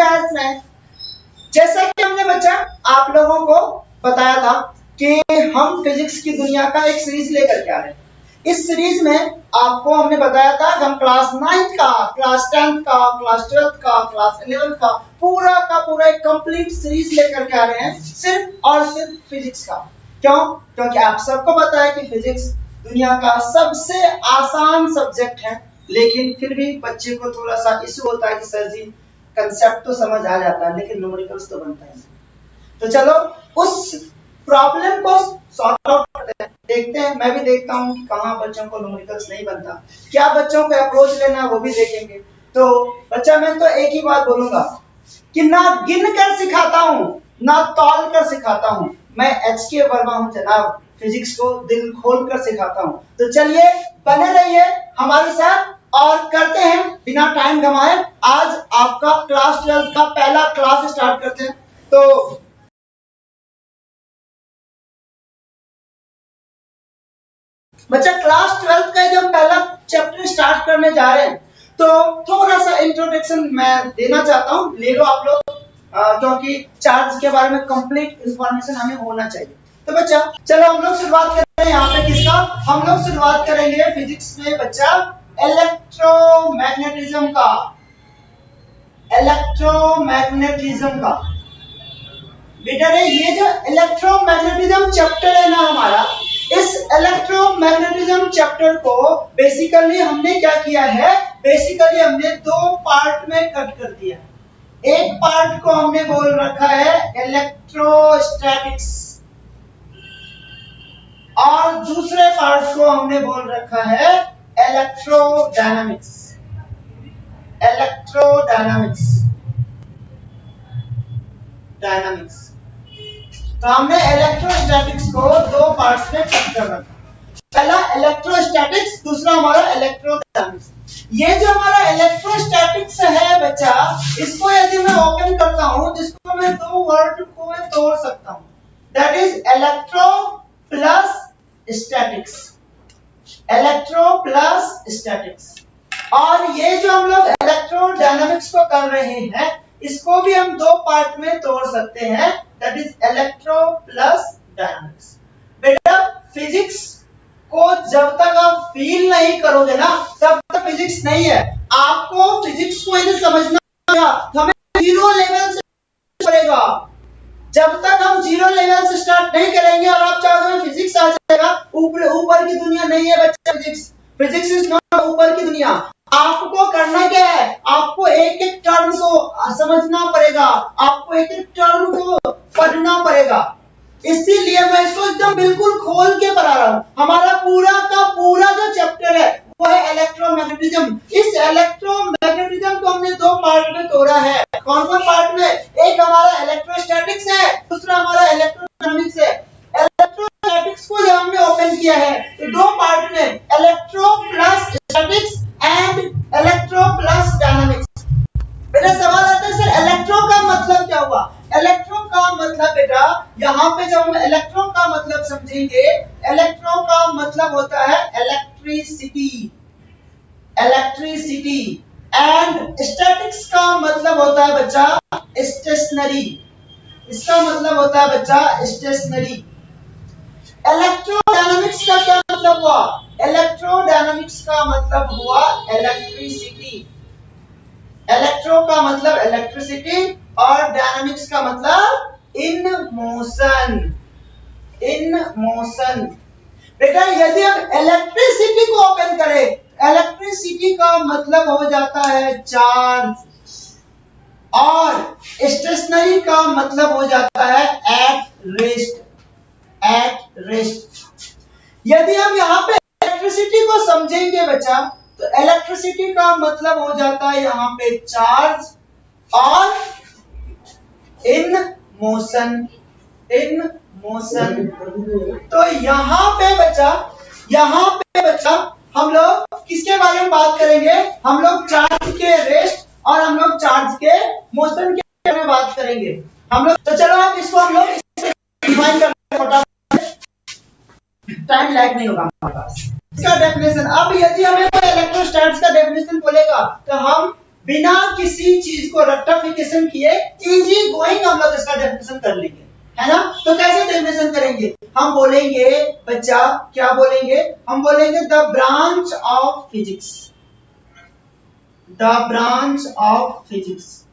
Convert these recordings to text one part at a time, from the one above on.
विद्यार्थी में जैसा कि हमने बच्चा आप लोगों को बताया था कि हम फिजिक्स की दुनिया का एक सीरीज लेकर के आ रहे हैं। इस सीरीज में आपको हमने बताया था कि हम क्लास 9 का, क्लास 10 का, क्लास 12 का, क्लास 11 का पूरा एक कंप्लीट सीरीज लेकर के आ रहे हैं सिर्फ और सिर्फ फिजिक्स का। क्यों? क्योंकि आप सबको पता है कि फिजिक्स दुनिया का सबसे आसान सब्जेक्ट है, लेकिन फिर भी बच्चे को थोड़ा सा इशू होता है कि सर जी कंसेप्ट तो समझ आ जाता है लेकिन न्यूमेरिकल्स तो बनता है। तो चलो उस प्रॉब्लम को सॉर्ट आउट करते हैं, देखते हैं। मैं भी देखता हूँ कि कहाँ बच्चों को न्यूमेरिकल्स नहीं बनता, क्या बच्चों को अप्रोच लेना है वो भी देखेंगे। तो बच्चा मैं तो एक ही बात बोलूंगा कि ना गिन कर सिखाता हूँ ना तौल कर सिखाता हूँ, मैं एचके वर्मा हूँ जनाब, फिजिक्स को दिल खोल कर सिखाता हूँ। तो चलिए बने रहिए हमारे साथ और करते हैं बिना टाइम गंवाए आज आपका क्लास 12 का पहला क्लास स्टार्ट करते हैं। तो बच्चा क्लास 12 का जो पहला चैप्टर स्टार्ट करने जा रहे हैं, तो थोड़ा सा इंट्रोडक्शन मैं देना चाहता हूँ, ले लो आप लोग, क्योंकि चार्ज के बारे में कंप्लीट इंफॉर्मेशन हमें होना चाहिए। तो बच्चा चलो हम लोग शुरुआत करते हैं यहाँ पे किसका, हम लोग शुरुआत करेंगे फिजिक्स में बच्चा इलेक्ट्रोमैग्नेटिज्म का, इलेक्ट्रोमैग्नेटिज्म का। बेटा रे ये जो इलेक्ट्रोमैग्नेटिज्म चैप्टर है ना हमारा, इस इलेक्ट्रोमैग्नेटिज्म चैप्टर को बेसिकली हमने क्या किया है, बेसिकली हमने दो पार्ट में कट कर दिया। एक पार्ट को हमने बोल रखा है इलेक्ट्रोस्टैटिक्स और दूसरे पार्ट को हमने बोल रखा है इलेक्ट्रोडायनामिक्स, इलेक्ट्रोडायनामिक्स, डायनामिक्स। तो हमने इलेक्ट्रोस्टैटिक्स को दो पार्ट्स में कट कर रखा, पहला इलेक्ट्रोस्टैटिक्स, दूसरा हमारा इलेक्ट्रोडायनामिक्स। ये जो हमारा इलेक्ट्रोस्टैटिक्स है बच्चा, इसको यदि मैं ओपन करता हूं, जिसको मैं दो वर्ड को मैं तोड़ सकता हूं, that is electro plus statics, electro plus statics. और ये जो हम लोग इलेक्ट्रोडायनामिक्स को कर रहे हैं, इसको भी हम दो पार्ट में तोड़ सकते हैं, that is electro plus dynamics. बेटा फिजिक्स को जब तक आप फील नहीं करोगे ना, तब तक फिजिक्स नहीं है। आपको फिजिक्स को यदि समझना होगा तो हमें जीरो लेवल से पड़ेगा। जब तक हम जीरो लेवल से स्टार्ट नहीं करेंगे और आप चाहोगे फिजिक्स आ जाएगा, ऊपर की दुनिया नहीं है बच्चा। फिजिक्स इज नॉट ऊपर की दुनिया। आपको करना क्या है, आपको एक एक टर्म को समझना पड़ेगा, आपको एक एक टर्म को पढ़ना पड़ेगा। इसीलिए मैं इसको एकदम बिल्कुल खोल के पढ़ा रहा हूँ। हमारा पूरा का पूरा जो चैप्टर है वो है इलेक्ट्रोमैग्नेटिज्म। इस इलेक्ट्रोमैग्नेटिज्म को हमने दो पार्ट में तोड़ा है। कौन सा पार्ट में? एक हमारा इलेक्ट्रोस्टैटिक्स है, दूसरा हमारा इलेक्ट्रोडायनामिक्स है। इलेक्ट्रोस्टैटिक्स को जब हमने ओपन किया है तो दो पार्ट में, electro plus statics and electro plus dynamics. बेटा सवाल आता है सर इलेक्ट्रो का मतलब क्या हुआ? इलेक्ट्रो का मतलब बेटा यहाँ पे जब हम इलेक्ट्रो का मतलब समझेंगे, इलेक्ट्रो का मतलब होता है इलेक्ट्रिसिटी, इलेक्ट्रिसिटी। एंड स्टैटिक्स का मतलब होता है बच्चा स्टेशनरी, इसका मतलब होता है बच्चा स्टेशनरी। इलेक्ट्रोडायनामिक्स का क्या मतलब हुआ? इलेक्ट्रोडायनामिक्स का मतलब हुआ इलेक्ट्रिसिटी। इलेक्ट्रो का मतलब इलेक्ट्रिसिटी और डायनामिक्स का मतलब इन मोशन, इन मोशन। बेटा यदि हम इलेक्ट्रिसिटी को ओपन करें, इलेक्ट्रिसिटी का मतलब हो जाता है चार्ज और स्टेशनरी का मतलब हो जाता है एट रेस्ट, एट रेस्ट। यदि हम यहाँ पे इलेक्ट्रिसिटी को समझेंगे बच्चा, तो इलेक्ट्रिसिटी का मतलब हो जाता है यहाँ पे चार्ज और इन मोशन, इन मोशन। तो यहाँ पे बच्चा हम लोग किसके बारे में बात करेंगे? हम लोग चार्ज के रेस्ट और हम लोग चार्ज के मोशन के बारे में बात करेंगे हम लोग। तो चलो अब इसको हम लोग डिफाइन करते हैं, टाइम लैग नहीं होगा हमारे पास। इसका डेफिनेशन, अब यदि हमें कोई इलेक्ट्रोस्टैट्स का डेफिनेशन बोलेगा तो हम बिना किसी चीज को रेक्टिफिकेशन किए इजी गोइंग हम लोग इसका डेफिनेशन कर लेंगे, है ना। तो कैसे डेफिनेशन करेंगे, हम बोलेंगे बच्चा, क्या बोलेंगे, हम बोलेंगे the branch of physics, the branch of physics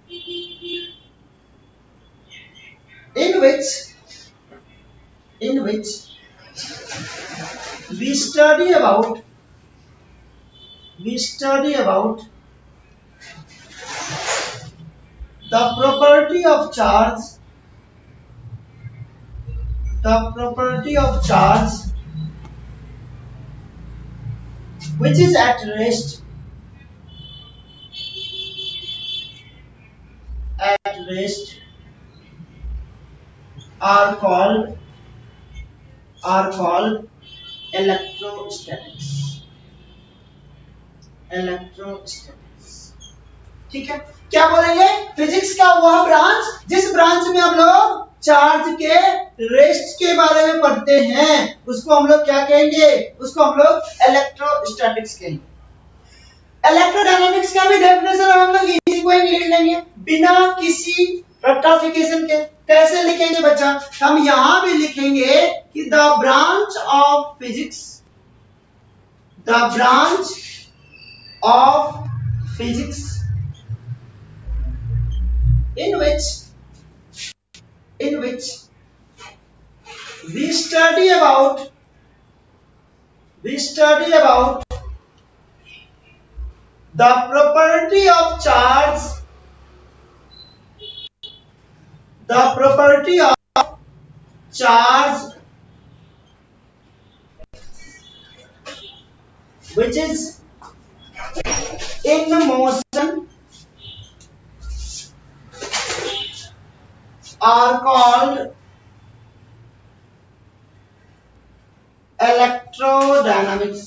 in which we study about the property of charge, which is at rest are called electrostatics, ठीक है। क्या बोलेंगे, फिजिक्स का वह ब्रांच जिस ब्रांच में हम लोग चार्ज के रेस्ट के बारे में पढ़ते हैं उसको हम लोग क्या कहेंगे, उसको हम लोग इलेक्ट्रोस्टैटिक्स कहेंगे। इलेक्ट्रोडायनामिक्स का भी डेफिनेशन हम लोग इजी गोइंग लिख लेंगे बिना किसी रेक्टिफिकेशन के। कैसे लिखेंगे बच्चा, हम यहां भी लिखेंगे कि the branch of physics, in which we study about the property of charge, which is in motion are called electrodynamics।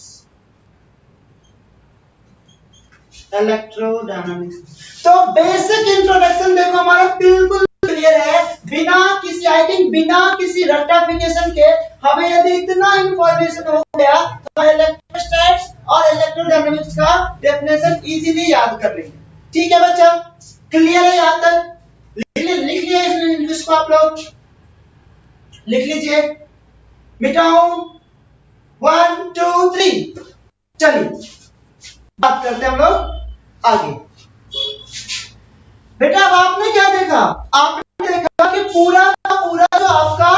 तो बेसिक इंट्रोडक्शन देखो हमारा बिल्कुल क्लियर है, बिना किसी रेक्टिफिकेशन के हमें यदि इतना इंफॉर्मेशन हो गया तो इलेक्ट्रोस्टैटिक्स और इलेक्ट्रोडायनामिक्स का डेफिनेशन इजीली याद कर लेंगे। ठीक है बच्चा, क्लियर है यहाँ तक? लिख लीजिए इसको, आप लोग लिख लीजिए, मिटाओ 1 2 3। चलिए बात करते हैं हम लोग आगे। बेटा अब आपने क्या देखा, आपने देखा कि पूरा का पूरा जो आपका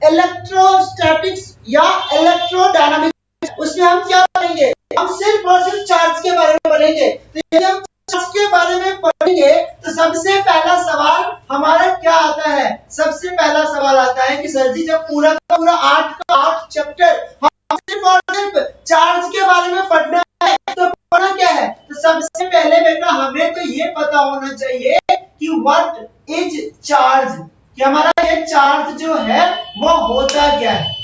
इलेक्ट्रोस्टैटिक्स या इलेक्ट्रोडायनामिक्स, उसमें हम क्या पढ़ेंगे, हम सिर्फ और सिर्फ चार्ज के बारे में पढ़ेंगे। तो यदि हम चार्ज के बारे में पढ़ेंगे तो सबसे पहला सवाल हमारा क्या आता है, सबसे पहला सवाल आता है कि सर जी जब पूरा का पूरा 8 का 8 चैप्टर हम सिर्फ और सिर्फ चार्ज के बारे में पढ़ना है तो पढ़ना क्या है, तो सबसे पहले बेटा हमें तो ये पता होना चाहिए कि व्हाट इज चार्ज, कि हमारा ये चार्ज जो है वो होता क्या है,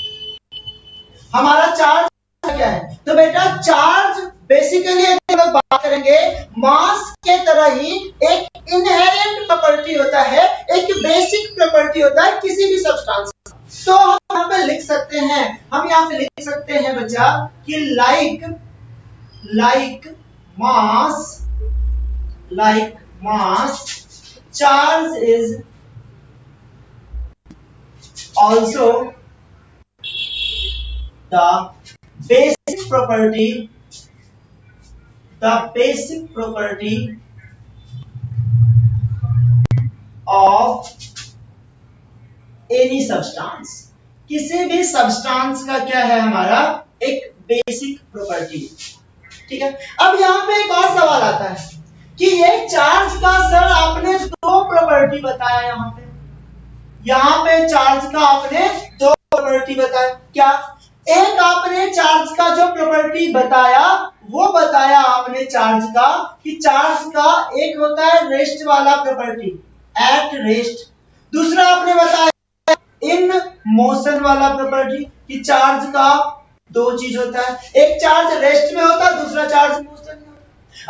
हमारा चार्ज क्या है। तो बेटा चार्ज बेसिकली हम लोग बात करेंगे मास के तरह ही एक इनहेरेंट प्रॉपर्टी होता है, एक बेसिक प्रॉपर्टी होता है किसी भी सब्सटेंस का। तो हम यहाँ पे लिख सकते हैं, हम यहाँ पे लिख सकते हैं बच्चा कि like mass charge is also the basic property of any substance। किसी भी सब्सटेंस का क्या है, हमारा एक बेसिक प्रॉपर्टी। ठीक है, अब यहाँ पे एक और सवाल आता है कि ये चार्ज का सर आपने दो प्रॉपर्टी बताया, यहाँ पे चार्ज का आपने दो प्रॉपर्टी बताया। क्या, एक आपने चार्ज का जो प्रॉपर्टी बताया वो बताया आपने चार्ज का कि चार्ज का एक होता है रेस्ट वाला प्रॉपर्टी, एट रेस्ट। दूसरा आपने बताया इन मोशन वाला प्रॉपर्टी कि चार्ज का दो चीज होता है, एक चार्ज रेस्ट में होता है, दूसरा चार्ज मोशन में होता है।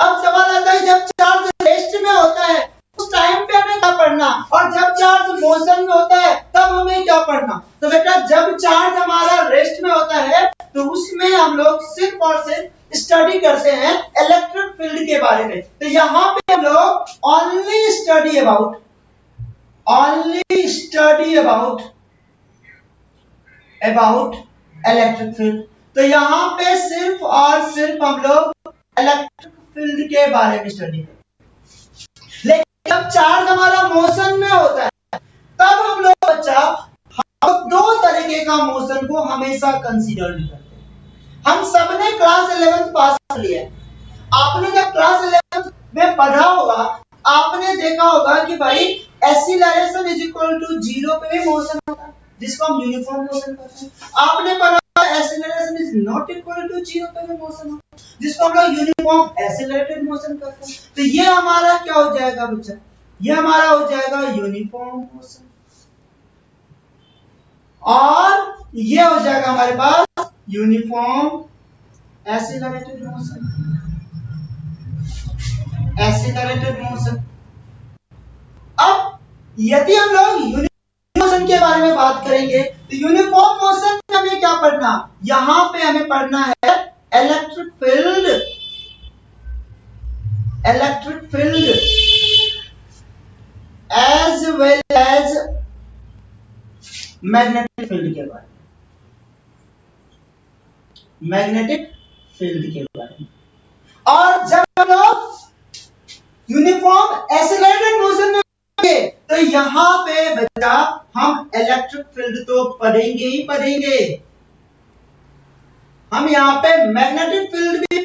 अब सवाल आता है जब चार्ज रेस्ट में होता है उस टाइम पे हमें क्या पढ़ना, और जब चार्ज मोशन में होता है तब हमें क्या पढ़ना। तो बेटा जब चार्ज हमारा रेस्ट में होता है तो उसमें हम लोग सिर्फ और सिर्फ स्टडी करते हैं इलेक्ट्रिक फील्ड के बारे में। तो यहां पे हम लोग only study about electric field. तो यहां पे सिर्फ और सिर्फ हम लोग इलेक्ट्रिक फील्ड के बारे में स्टडी करें। लेकिन जब चार्ज हमारा मोशन में होता है तब हम लोग बच्चा हम दो तरीके का मोशन को हमेशा कंसीडर नहीं करते। हम सबने क्लास 11th पास कर लिया है। आपने जब क्लास 11th में पढ़ा होगा आपने देखा होगा कि भाई एक्सीलरेशन इज इक्वल टू 0 पे भी मोशन होता है जिसको हम यूनिफॉर्म मोशन कहते हैं। आपने पढ़ा acceleration is not equal to 0 पे भी मोशन होता है जिसको हम लोग यूनिफॉर्म एक्सीलरेटेड मोशन कहते हैं। तो ये हमारा क्या हो जाएगा बच्चा, ये हमारा हो जाएगा यूनिफॉर्म मोशन और ये हो जाएगा हमारे पास यूनिफॉर्म एक्सीलरेटेड मोशन। अब यदि हम लोग यूनिफॉर्म मोशन के बारे में बात करेंगे तो यूनिफॉर्म मोशन में हमें क्या पढ़ना, यहां पे हमें पढ़ना है electric field as well as magnetic field के बारे में। और जब हम लोग यूनिफॉर्म एक्सीलरेटेड मोशन में तो यहां पे बच्चा हम इलेक्ट्रिक फील्ड तो पढ़ेंगे ही पढ़ेंगे, हम यहां पे मैग्नेटिक फील्ड भी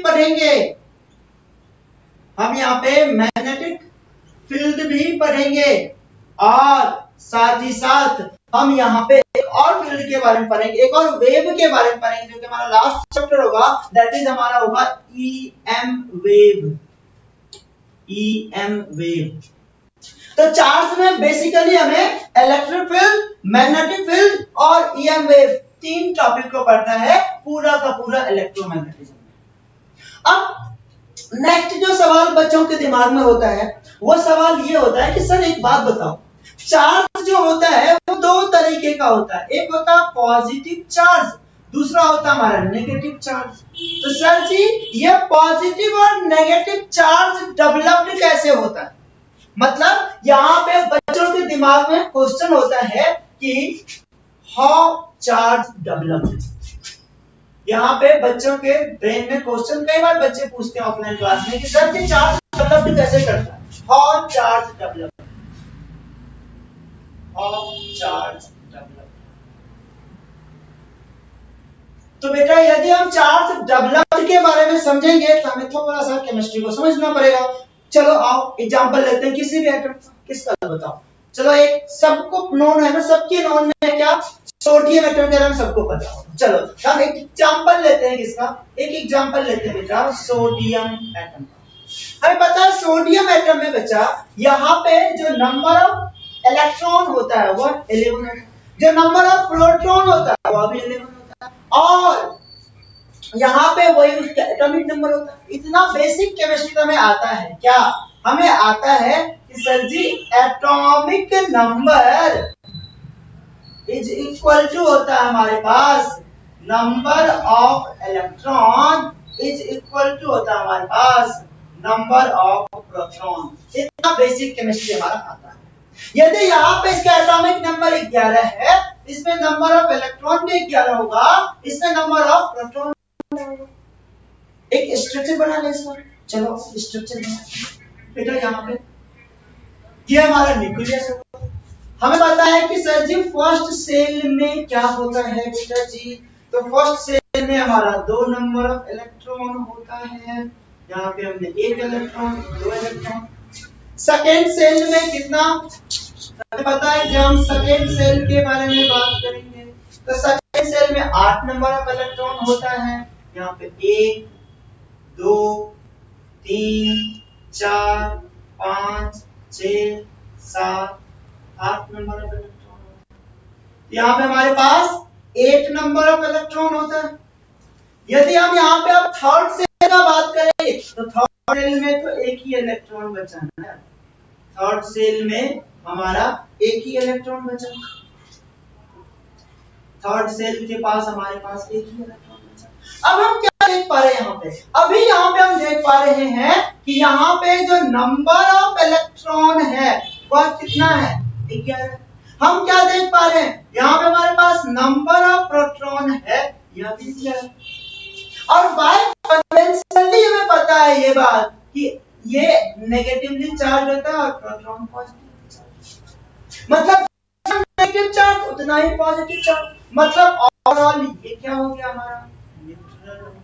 पढ़ेंगे, और साथ ही साथ हम यहाँ पे एक और फील्ड के बारे में पढ़ेंगे, एक और वेव के बारे में पढ़ेंगे जो कि हमारा लास्ट चैप्टर होगा, दैट इज हमारा होगा EM वेव। तो चार्ज में बेसिकली हमें इलेक्ट्रिक फील्ड, मैग्नेटिक फील्ड और EM वेव तीन टॉपिक को पढ़ना है पूरा का पूरा इलेक्ट्रोमैग्नेटिज्म में। अब नेक्स्ट जो सवाल बच्चों के दिमाग में होता है वो सवाल ये होता है कि सर एक बात बताओ, चार्ज जो होता है वो दो तरीके का होता है, एक होता है पॉजिटिव चार्ज, दूसरा होता है हमारा नेगेटिव चार्ज। तो सर जी ये पॉजिटिव और नेगेटिव चार्ज डेवलप्ड कैसे होता है, मतलब यहाँ पे बच्चों के दिमाग में क्वेश्चन होता है कि हाउ चार्ज डेवलप्ड। यहाँ पे बच्चों के ब्रेन में क्वेश्चन कई बार बच्चे पूछते हैं ऑफलाइन क्लास में कि सर जी चार्ज डेवलप्ड कैसे करता है, हाउ चार्ज डेवलप्ड। तो बेटा यदि हम चार्ज डेवलप्ड के बारे में समझेंगे तो हमें थोड़ा सा केमिस्ट्री को समझना पड़ेगा। चलो आओ एग्जांपल लेते हैं किसी भी एटम का, किसका बताओ। चलो एक सबको नोन है ना, सबके नोन में क्या सोडियम एटम के बारे में सबको पता होगा। चलो हम एक एग्जांपल लेते हैं किसका, एक एग्जांपल लेते हैं बेटा सोडियम एटम का। हमें पता है सोडियम एटम में बच्चा यहाँ पे जो नंबर ऑफ इलेक्ट्रॉन होता है वो 11 है, जो नंबर ऑफ प्रोटॉन होता है वो भी 11 होता है, और यहाँ पे वही उसका एटॉमिक नंबर होता है। इतना बेसिक केमिस्ट्री हमें आता है, क्या हमें आता है कि sir ji atomic number is equal to होता है हमारे पास number of electron is equal to होता है हमारे पास नंबर ऑफ प्रोटॉन। इतना बेसिक केमिस्ट्री हमारा आता है। यदि यहाँ पे इसका एटॉमिक नंबर 11 है, इसमें नंबर ऑफ इलेक्ट्रॉन भी 11 होगा, इसमें नंबर ऑफ प्रोटॉन होगा। एक स्ट्रक्चर बना ले इसका, चलो स्ट्रक्चर बना बेटा। यहाँ पे ये हमारा न्यूक्लियस होगा। हमें पता है कि सर जी फर्स्ट सेल में क्या होता है बेटा जी, तो फर्स्ट सेल में हमारा 2 नंबर ऑफ इलेक्ट्रॉन होता है, यहाँ पे हमने 1 इलेक्ट्रॉन 2 इलेक्ट्रॉन। सेकेंड सेल में कितना हमें पता है, जब हम सेकेंड सेल के बारे में बात करेंगे तो सेकेंड सेल में 8 नंबर ऑफ इलेक्ट्रॉन होता है, यहाँ पे 1 2 3 4 5 6 7 8 नंबर ऑफ इलेक्ट्रॉन होता है। यहाँ पे हमारे पास 8 नंबर ऑफ इलेक्ट्रॉन होता है। यदि हम यहाँ पे अब थर्ड सेल का बात करेंगे तो थर्ड सेल में तो एक ही इलेक्ट्रॉन बचा है, थर्ड सेल में हमारा एक ही इलेक्ट्रॉन बचा, थर्ड सेल के पास हमारे पास एक ही इलेक्ट्रॉन बचा। अब हम क्या देख पा रहे हैं यहाँ पे, अभी यहाँ पे हम देख पा रहे हैं कि यहाँ पे जो नंबर ऑफ इलेक्ट्रॉन है वह कितना है, 11। हम क्या देख पा रहे हैं, यहाँ पे हमारे पास नंबर ऑफ प्रोटॉन है, यह भी 11। और बाय कन्वेंशनली हमें पता है ये बात कि ये नेगेटिवली चार्ज होता है और प्रोटॉन पॉजिटिवली चार्ज, मतलब नेगेटिव चार्ज उतना ही पॉजिटिव चार्ज, मतलब ओवरऑल ये क्या हो गया हमारा, न्यूट्रल हो गया।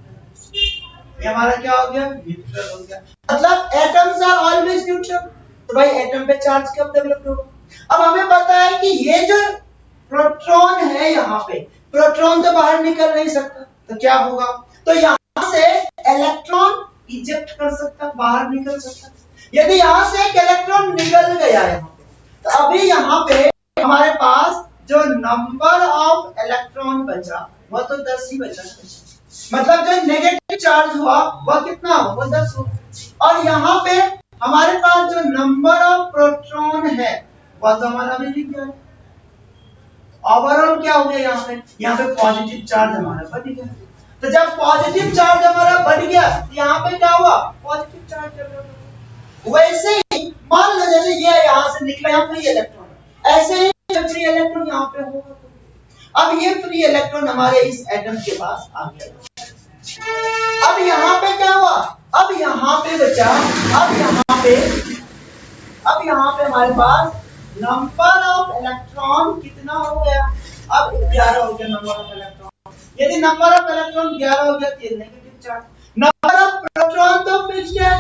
ये हमारा क्या हो गया, न्यूट्रल हो गया। मतलब एटम्स आर ऑलवेज न्यूट्रल, तो भाई एटम पे चार्ज कब डेवलप होगा। अब हमें पता है कि ये जो प्रोटॉन है, यहाँ पे प्रोटॉन तो बाहर निकल नहीं सकता, तो क्या होगा, तो यहाँ से इलेक्ट्रॉन इजेक्ट कर सकता, बाहर निकल सकता। यदि यहाँ से एक इलेक्ट्रॉन निकल गया है यहाँ पे, तो अभी यहाँ पे हमारे पास जो नंबर ऑफ इलेक्ट्रॉन बचा वह तो 10 ही बचा, मतलब जो नेगेटिव चार्ज हुआ वह कितना हुआ, वो 10 हुआ। और यहाँ पे हमारे पास जो नंबर ऑफ प्रोटॉन है वह तो हमारा भी लिख गया। ओवरऑल क्या हो गया, यहाँ पे पॉजिटिव चार्ज हमारा बढ़ गया। तो जब पॉजिटिव चार्ज हमारा बढ़ गया तो यहाँ पे क्या हुआ, पॉजिटिव चार्ज डेवलप हुआ। वैसे ही मान लो जैसे ये यहाँ से निकला, यहाँ फ्री इलेक्ट्रॉन, ऐसे ही फ्री इलेक्ट्रॉन यहाँ पे होगा। अब ये फ्री इलेक्ट्रॉन हमारे इस एटम के पास आ गया। अब यहाँ पे क्या हुआ, अब यहाँ पे बचा, अब यहाँ पे हमारे पास नंबर ऑफ इलेक्ट्रॉन कितना हो गया, अब 11 हो गया नंबर ऑफ इलेक्ट्रॉन। यदि नंबर ऑफ इलेक्ट्रॉन 11 हो गया तो negative charge, number of proton तो फिक्स्ड है,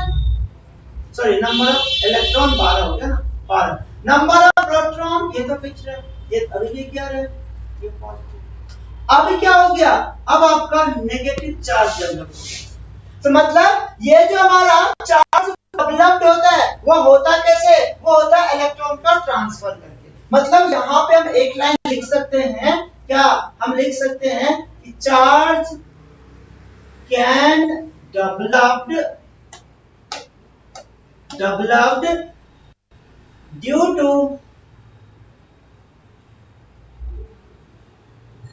सॉरी नंबर ऑफ इलेक्ट्रॉन 12 हो गया ना, 12। नंबर ऑफ प्रोटॉन ये तो फिक्स्ड है, ये अभी ये क्या है, ये पॉजिटिव। अभी क्या हो गया, अब आपका नेगेटिव चार्ज डेवलप हो गया। तो मतलब ये जो हमारा चार्ज डेवलप्ड होता है वो होता कैसे, वो होता है इलेक्ट्रॉन का ट्रांसफर करके। मतलब यहाँ पे हम एक लाइन लिख सकते हैं, क्या हम लिख सकते हैं कि charge can developed due to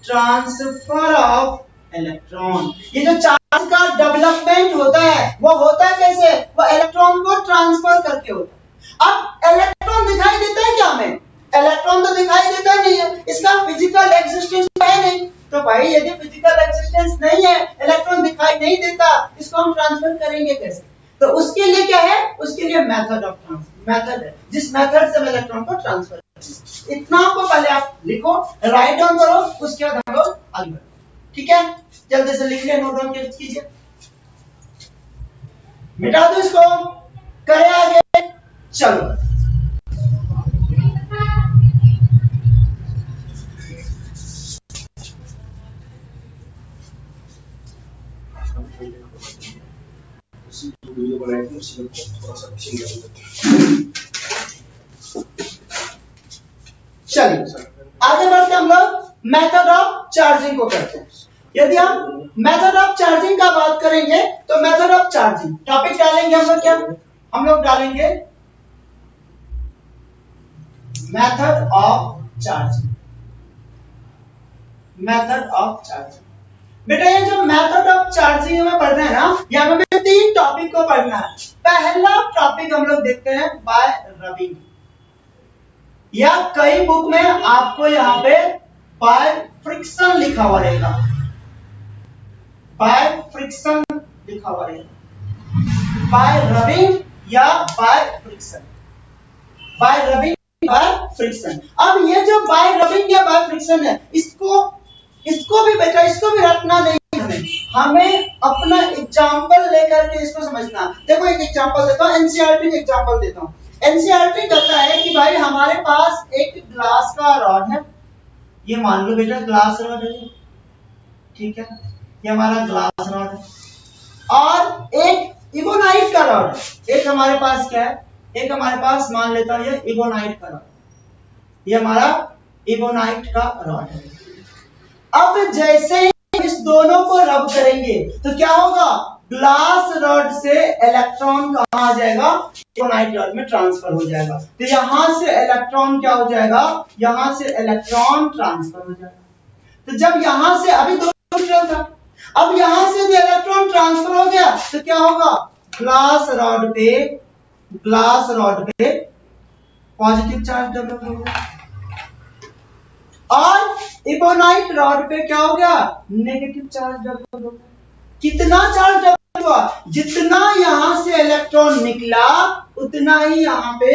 transfer of electron. ये जो चार्ज का डेवलपमेंट होता है वो होता है कैसे, वो इलेक्ट्रॉन को ट्रांसफर करके होता है। अब इलेक्ट्रॉन दिखाई देता है क्या हमें, इलेक्ट्रॉन तो दिखाई देता नहीं है, इसका फिजिकल एग्जिस्टेंस है नहीं। तो भाई यदि फिजिकल एग्जिस्टेंस नहीं है, इलेक्ट्रॉन दिखाई नहीं देता, इसको हम ट्रांसफर करेंगे कैसे। तो उसके लिए क्या है, उसके लिए मेथड ऑफ ट्रांसफर, मेथड है जिस मेथड से हम इलेक्ट्रॉन को ट्रांसफर करेंगे। इतना को पहले आप लिखो, राइट डाउन करो, उसके बाद हम लोग आगे बढ़ो। ठीक है, जल्दी से लिख ले, नोट डाउन कीजिए, मिटा दो इसको, करे आगे, चलो। चलिए आगे बढ़ते हम लोग मेथड ऑफ चार्जिंग को करते हैं। यदि हम मेथड ऑफ चार्जिंग का बात करेंगे तो मेथड ऑफ चार्जिंग टॉपिक डालेंगे हम लोग, क्या हम लोग डालेंगे method of charging. Method of charging बेटा, ये जो मेथड ऑफ चार्जिंग हमें पढ़ना है ना, यहाँ पे 3 टॉपिक को पढ़ना है। पहला टॉपिक हम लोग देखते हैं बाय रबिंग, या कई बुक में आपको यहाँ पे बाय फ्रिक्शन लिखा हुआ रहेगा, बाय फ्रिक्शन लिखा हुआ रहेगा, बाय रबिंग या by friction, bye rubbing by friction. अब ये जो बाय रबिंग या बाय फ्रिक्शन है, इसको भी बेटा, इसको भी रखना नहीं हमें अपना एग्जांपल लेकर के इसको समझना। देखो एक एग्जांपल देता हूं, एनसीईआरटी एग्जांपल देता हूं। एनसीईआरटी कहता है कि भाई हमारे पास एक ग्लास का रॉड है, ये मान लो बेटा ग्लास रॉड है, ठीक है, ये हमारा ग्लास रॉड है, और एक इबोनाइट का रॉड है। एक हमारे पास क्या है, एक हमारे पास मान लेता हूं ये इबोनाइट का रॉड, ये हमारा इबोनाइट का रॉड है। अब जैसे ही इस दोनों को रब करेंगे तो क्या होगा, ग्लास रॉड से इलेक्ट्रॉन कहां आ जाएगा, इबोनाइट रॉड में ट्रांसफर हो जाएगा। तो यहां से इलेक्ट्रॉन क्या हो जाएगा, यहां से इलेक्ट्रॉन ट्रांसफर हो जाएगा। तो जब यहां से अभी दो न्यूट्रल था, अब यहां से यदि इलेक्ट्रॉन ट्रांसफर हो गया तो क्या होगा, ग्लास रॉड पे पॉजिटिव चार्ज डेवलप होगा और इबोनाइट रॉड पे क्या हो गया, नेगेटिव चार्ज डेवलप होगा। कितना चार्ज डेवलप हुआ, जितना यहां से इलेक्ट्रॉन निकला उतना ही यहां पे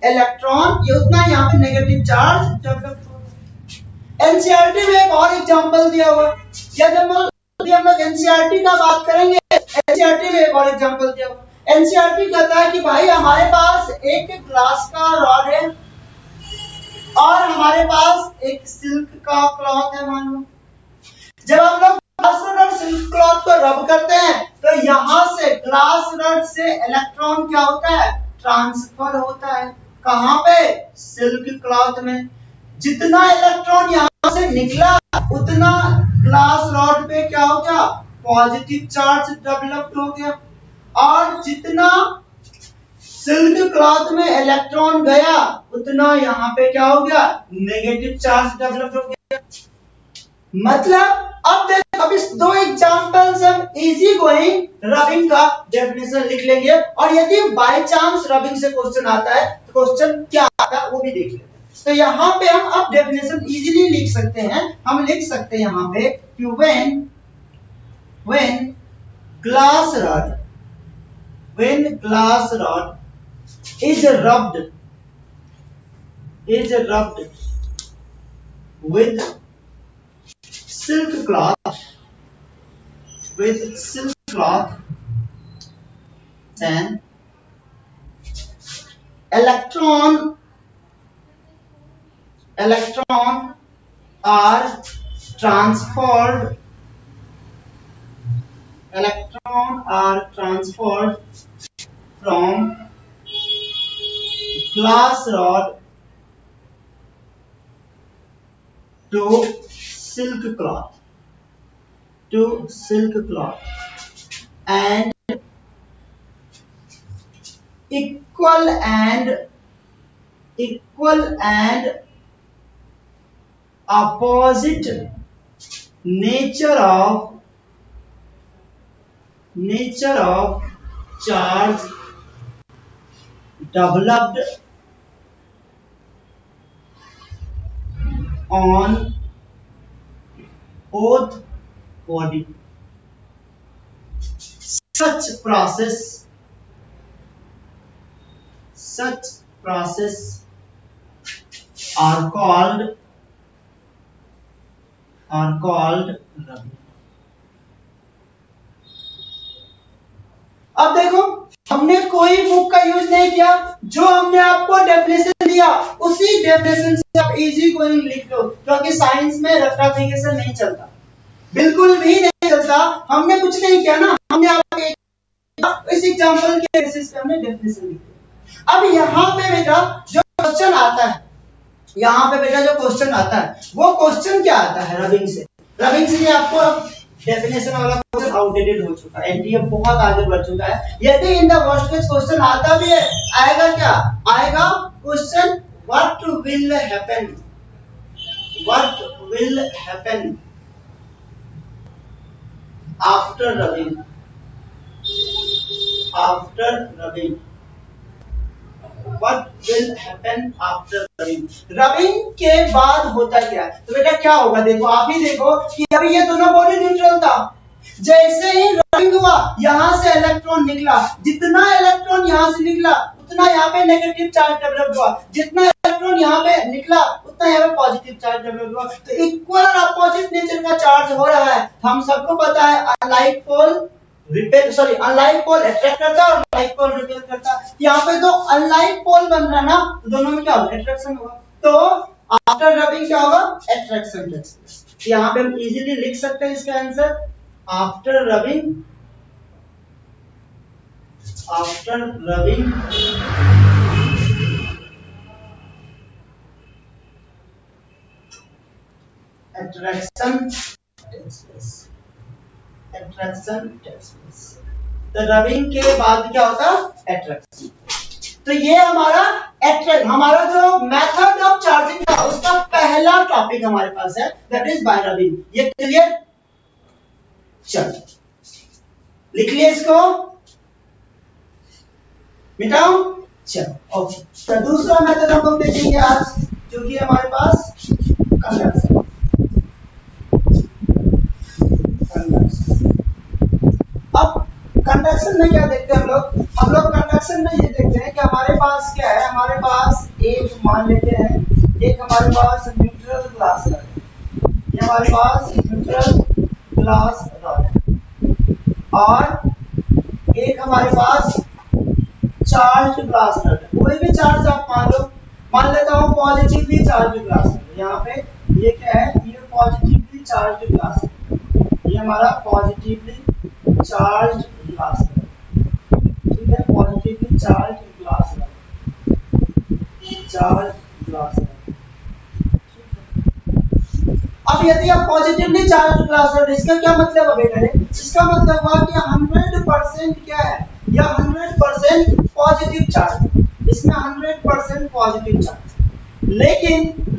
इलेक्ट्रॉन, ये उतना यहां पे नेगेटिव चार्ज डेवलप होगा। एनसीईआरटी में एक और एग्जांपल दिया हुआ है, या जब हम लोग एनसीईआरटी का बात करेंगे, एनसीईआरटी में एक और एग्जांपल दिया हुआ है। एनसीईआरटी कहता है कि भाई हमारे पास एक ग्लास का रॉड है और हमारे पास एक सिल्क का क्लॉथ है, मान लो। जब हम लोग ग्लास रॉड और सिल्क क्लॉथ को रब करते हैं तो यहां से ग्लास रॉड से इलेक्ट्रॉन क्या होता है, ट्रांसफर होता है। कहां पे, सिल्क क्लॉथ में। जितना इलेक्ट्रॉन यहां से निकला उतना ग्लास रॉड पे क्या हो गया, पॉजिटिव चार्ज डेवलप्ड हो गया, और जितना सिल्क क्लॉथ में इलेक्ट्रॉन गया उतना यहां पे क्या हो गया, नेगेटिव चार्ज डेवलप हो गया। मतलब अब देखो, अब इस दो एग्जांपल्स हम इजी गोइंग रबिंग का डेफिनेशन लिख लेंगे, और यदि बाय चांस रबिंग से क्वेश्चन आता है तो क्वेश्चन क्या आता है वो भी देख लेते हैं। तो यहाँ पे हम अब डेफिनेशन इजीली लिख सकते हैं। हम लिख सकते हैं यहाँ पे कि when glass rod is rubbed with silk cloth, then electron are transferred from glass rod to silk cloth and equal and opposite nature of charge developed on both body. Such process are called rubbing. अब देखो, हमने कोई book का use नहीं किया, जो हमने आपको डेफिनेशन दिया उसी डेफिनेशन से आप इजी गोइंग लिख लो, क्योंकि साइंस में रेक्टिफिकेशन नहीं चलता, बिल्कुल भी नहीं चलता। हमने कुछ नहीं किया ना, हमने आपको इस एग्जांपल के बेसिस पे हमने डेफिनेशन लिखी। अब यहाँ पे बेटा जो क्वेश्चन आता है, वो क्वेश्चन क्या आता है, रबिंग से आपको डेफिनेशन वाला क्वेश्चन आउटडेटेड हो चुका है, एनटीए बहुत आगे बढ़ चुका है। यदि in the worst case question आता भी है, आएगा क्या, आएगा question what will happen after rubbing. What will happen after rubbing? Rubbing के बाद होता क्या, तो बेटा क्या होगा, देखो आप ही देखो कि अभी ये दोनों बॉडी न्यूट्रल था, जैसे ही रबिंग हुआ यहाँ से इलेक्ट्रॉन निकला, जितना इलेक्ट्रॉन यहाँ से निकला उतना यहाँ पे नेगेटिव चार्ज डेवलप हुआ, जितना इलेक्ट्रॉन यहाँ पे निकला उतना यहाँ पे पॉजिटिव चार्ज डेवलप हुआ। तो इक्वल और अपोजिट नेचर का चार्ज हो रहा है। हम सबको पता है अनलाइक पोल अनलाइक पोल अट्रैक्ट करता है और लाइक पोल रिपेल करता है। यहाँ पे तो अनलाइक पोल बन रहा है ना, तो दोनों में क्या होगा, अट्रैक्शन होगा। तो आफ्टर रबिंग क्या होगा, अट्रैक्शन। यहाँ पे हम इजीली लिख सकते हैं इसका answer, after rubbing attraction takes place। तो रबिंग के बाद क्या होता है, अट्रैक्शन। तो ये हमारा जो मेथड ऑफ चार्जिंग था उसका पहला टॉपिक हमारे पास है, दैट इज बाय रबिंग। ये क्लियर। चलो लिख लिया इसको, मिटाओ। चलो ओके, तो दूसरा मेथड हम लोग देखेंगे आज, जो कि हमारे पास कंडक्शन। अब कंडक्शन में क्या देखते हैं हम लोग कंडक्शन में ये देखते हैं कि हमारे पास क्या है, हमारे पास एक मान लेते हैं, एक हमारे पास न्यूट्रल ग्लास है, ये हमारे पास न्यूट्रल ग्लास रॉड है, और एक हमारे पास चार्ज ग्लास रॉड है। कोई भी चार्ज आप मान लो, मान लेता हूँ पॉजिटिवली चार्ज ग्लास है, यहाँ पे ये क्या है, ये पॉजिटिवली चार्ज ग्लास है, ये हमारा पॉजिटिवली चार्ज ग्लास है, ठीक है, पॉजिटिवली चार्ज ग्लास है, चार्ज ग्लास है। अब यदि आप पॉजिटिवली चार्ज ग्लास है, इसका क्या मतलब है बेटा? इसका मतलब हुआ कि 100% क्या है, या 100% पॉजिटिव चार्ज, इसमें 100% पॉजिटिव चार्ज। लेकिन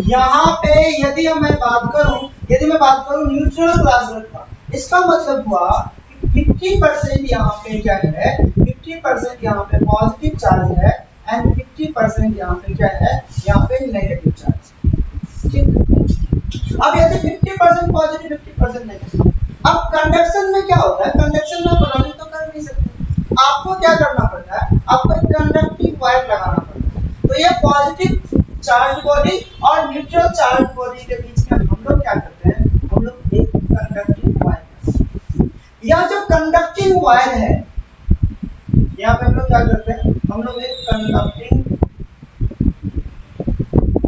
यहाँ पे यदि मैं बात करूं न्यूट्रल ग्लास का, इसका मतलब हुआ 50% यहाँ पे क्या है, 50% यहाँ पे पॉजिटिव चार्ज है एंड 50% यहाँ पे क्या है, यहाँ पे नेगेटिव चार्ज। ठीक, अब यदि 50% पॉजिटिव 50% नेगेटिव, अब कंडक्शन में क्या होता है, कंडक्शन में रनिंग तो कर नहीं सकते, आपको क्या करना पड़ता है, आपको एक कंडक्टिंग वायर लगाना पड़ता है। तो ये पॉजिटिव चार्ज बॉडी और न्यूट्रल चार्ज बॉडी के बीच में हम लोग क्या करते हैं, हम लोग एक कंडक्टिंग वायर, यह जो कंडक्टिंग वायर है, यहाँ पे हम लोग क्या करते हैं, हम लोग एक कंडक्टिंग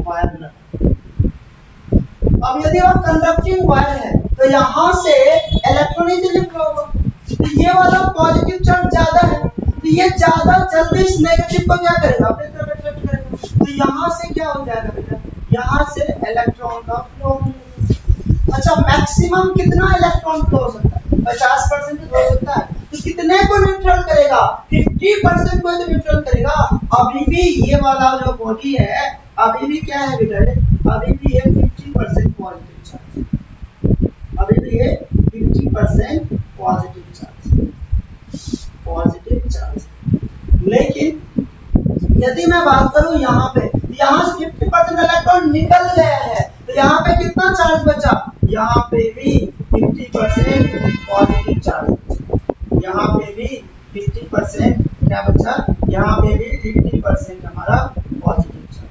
वायर लगाते हैं। अब यदि वह कंडक्टिंग वायर है तो यहाँ से इलेक्ट्रॉन इजीली फ्लो होगा, तो ये वाला पॉजिटिव चार्ज ज्यादा है, तो ये ज्यादा जल्दी इस नेगेटिव को क्या करेगा, अपने तरफ अट्रैक्ट करेगा, तो यहाँ से क्या हो जाएगा बेटा, यहाँ से इलेक्ट्रॉन का फ्लो। अच्छा, मैक्सिमम कितना इलेक्ट्रॉन फ्लो हो सकता है, 50% हो सकता है, तो कितने को न्यूट्रल करेगा, 50% को तो न्यूट्रल करेगा। अभी भी ये वाला जो बॉडी है, अभी भी क्या है बेटा, अभी भी ये 50% पॉजिटिव चार्ज, अभी भी ये 50% पॉजिटिव चार्ज। लेकिन यदि मैं बात करूं यहाँ पे, यहाँ से 50% इलेक्ट्रॉन निकल गया है, तो यहाँ पे कितना चार्ज बचा, यहाँ पे भी 50% पॉजिटिव चार्ज, यहाँ पे भी 50% क्या बचा, यहाँ पे भी 50% हमारा पॉजिटिव चार्ज।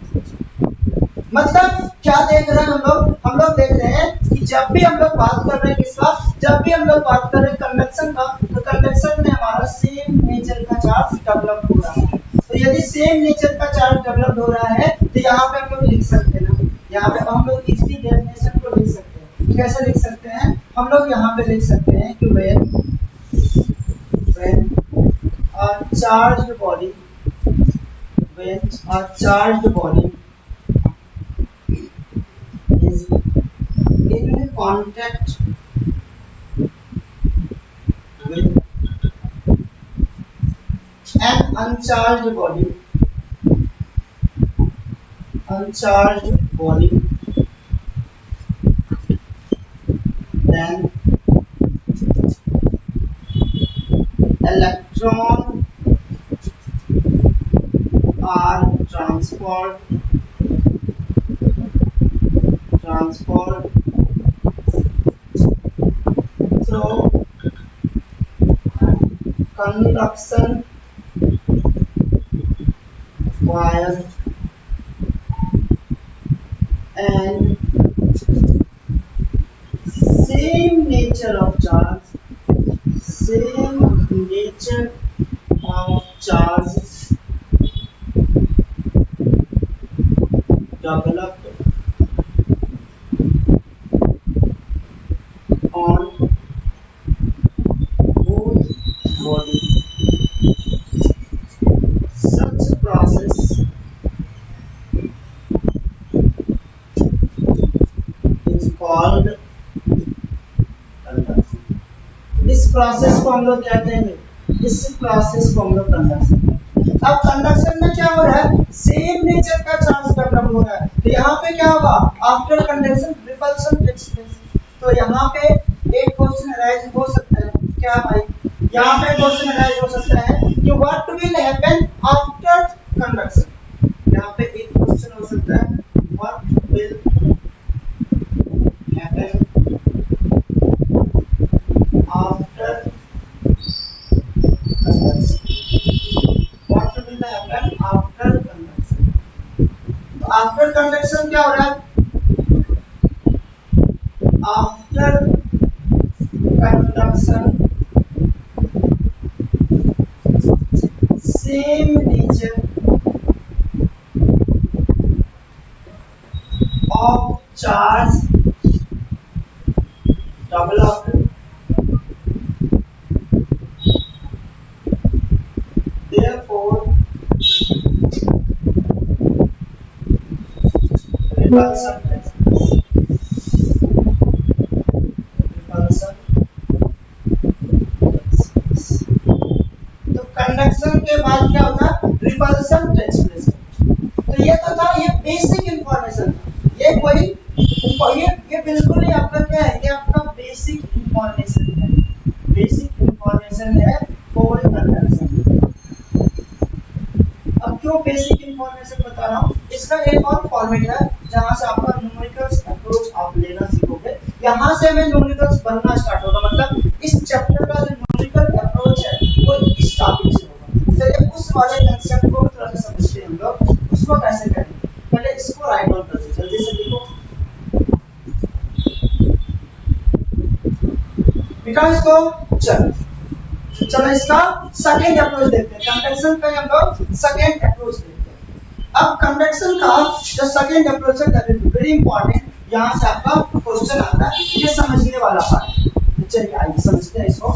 मतलब क्या देख रहे हैं हम लोग देख रहे हैं कि जब भी हम लोग बात कर रहे हैं किसका, जब भी हम लोग बात कर रहे हैं कंडक्शन का, तो कंडक्शन में हमारा सेम नेचर का चार्ज डेवलप हो रहा है। तो यदि सेम नेचर का चार्ज डेवलप हो रहा है, तो यहाँ पे हम लोग लिख सकते हैं ना, यहाँ पे हम लोग इसकी डेफिनेशन को लिख सकते हैं। कैसे लिख सकते हैं, हम लोग यहाँ पे लिख सकते हैं कि when a charged body is in contact with an uncharged body, then electron are transferred through conduction wire and same nature of charge developed on both bodies. Such process is called conduction. इस process को हम लोग क्या कहेंगे, इस process को हम लोग कंडक्शन। अब कंडक्शन में क्या हो रहा है, सेम नेचर का चार्ज डेवलप हो रहा है, तो यहाँ पे क्या होगा, after conduction repulsion takes place. तो यहाँ पे एक क्वेश्चन अराइज हो सकता है क्या भाई, यहाँ पे क्वेश्चन अराइज हो सकता है कि what will happen after conduction. यहाँ पे एक क्वेश्चन हो सकता है what will happen after conduction, what will happen after conduction. तो आफ्टर कंडक्शन क्या हो रहा है, after conduction same region of charge developed, therefore repulsion conduction के बाद क्या होता है, रिपल्सन टेक्स प्लेस। तो ये तो था, ये बेसिक इंफॉर्मेशन था, ये कोई ये बिल्कुल ही आपका क्या है, ये आपका बेसिक इंफॉर्मेशन है, बेसिक इंफॉर्मेशन है फॉर कंडक्शन। अब क्यों बेसिक इंफॉर्मेशन बता रहा हूँ, इसका एक और फॉर्मेट है जहाँ से आपका न्यूमेरिकल्स अप्रोच आप लेना सीखोगे। यहाँ से हमें न्यूमेरिकल्स बनना स्टार्ट होगा, मतलब इस चैप्टर का जो न्यूमेरिकल अप्रोच है वो इस टॉपिक से होगा। चलिए उस वाले कांसेप्ट को थोड़ा सा समझते हैं हम लोग, उसको कैसे करेंगे। पहले इसको राइट डाउन कर दो, जल्दी से लिखो बेटा इसको। चलो इसका सेकंड अप्रोच देखते हैं, कंडक्शन का हम लोग सेकंड अप्रोच देखते हैं। अब कंडक्शन का जो सेकंड अप्रोच है दैट इज वेरी इंपॉर्टेंट, यहाँ से आपका क्वेश्चन आता है, ये समझने वाला पार्ट है। चलिए आइए समझते हैं इसको।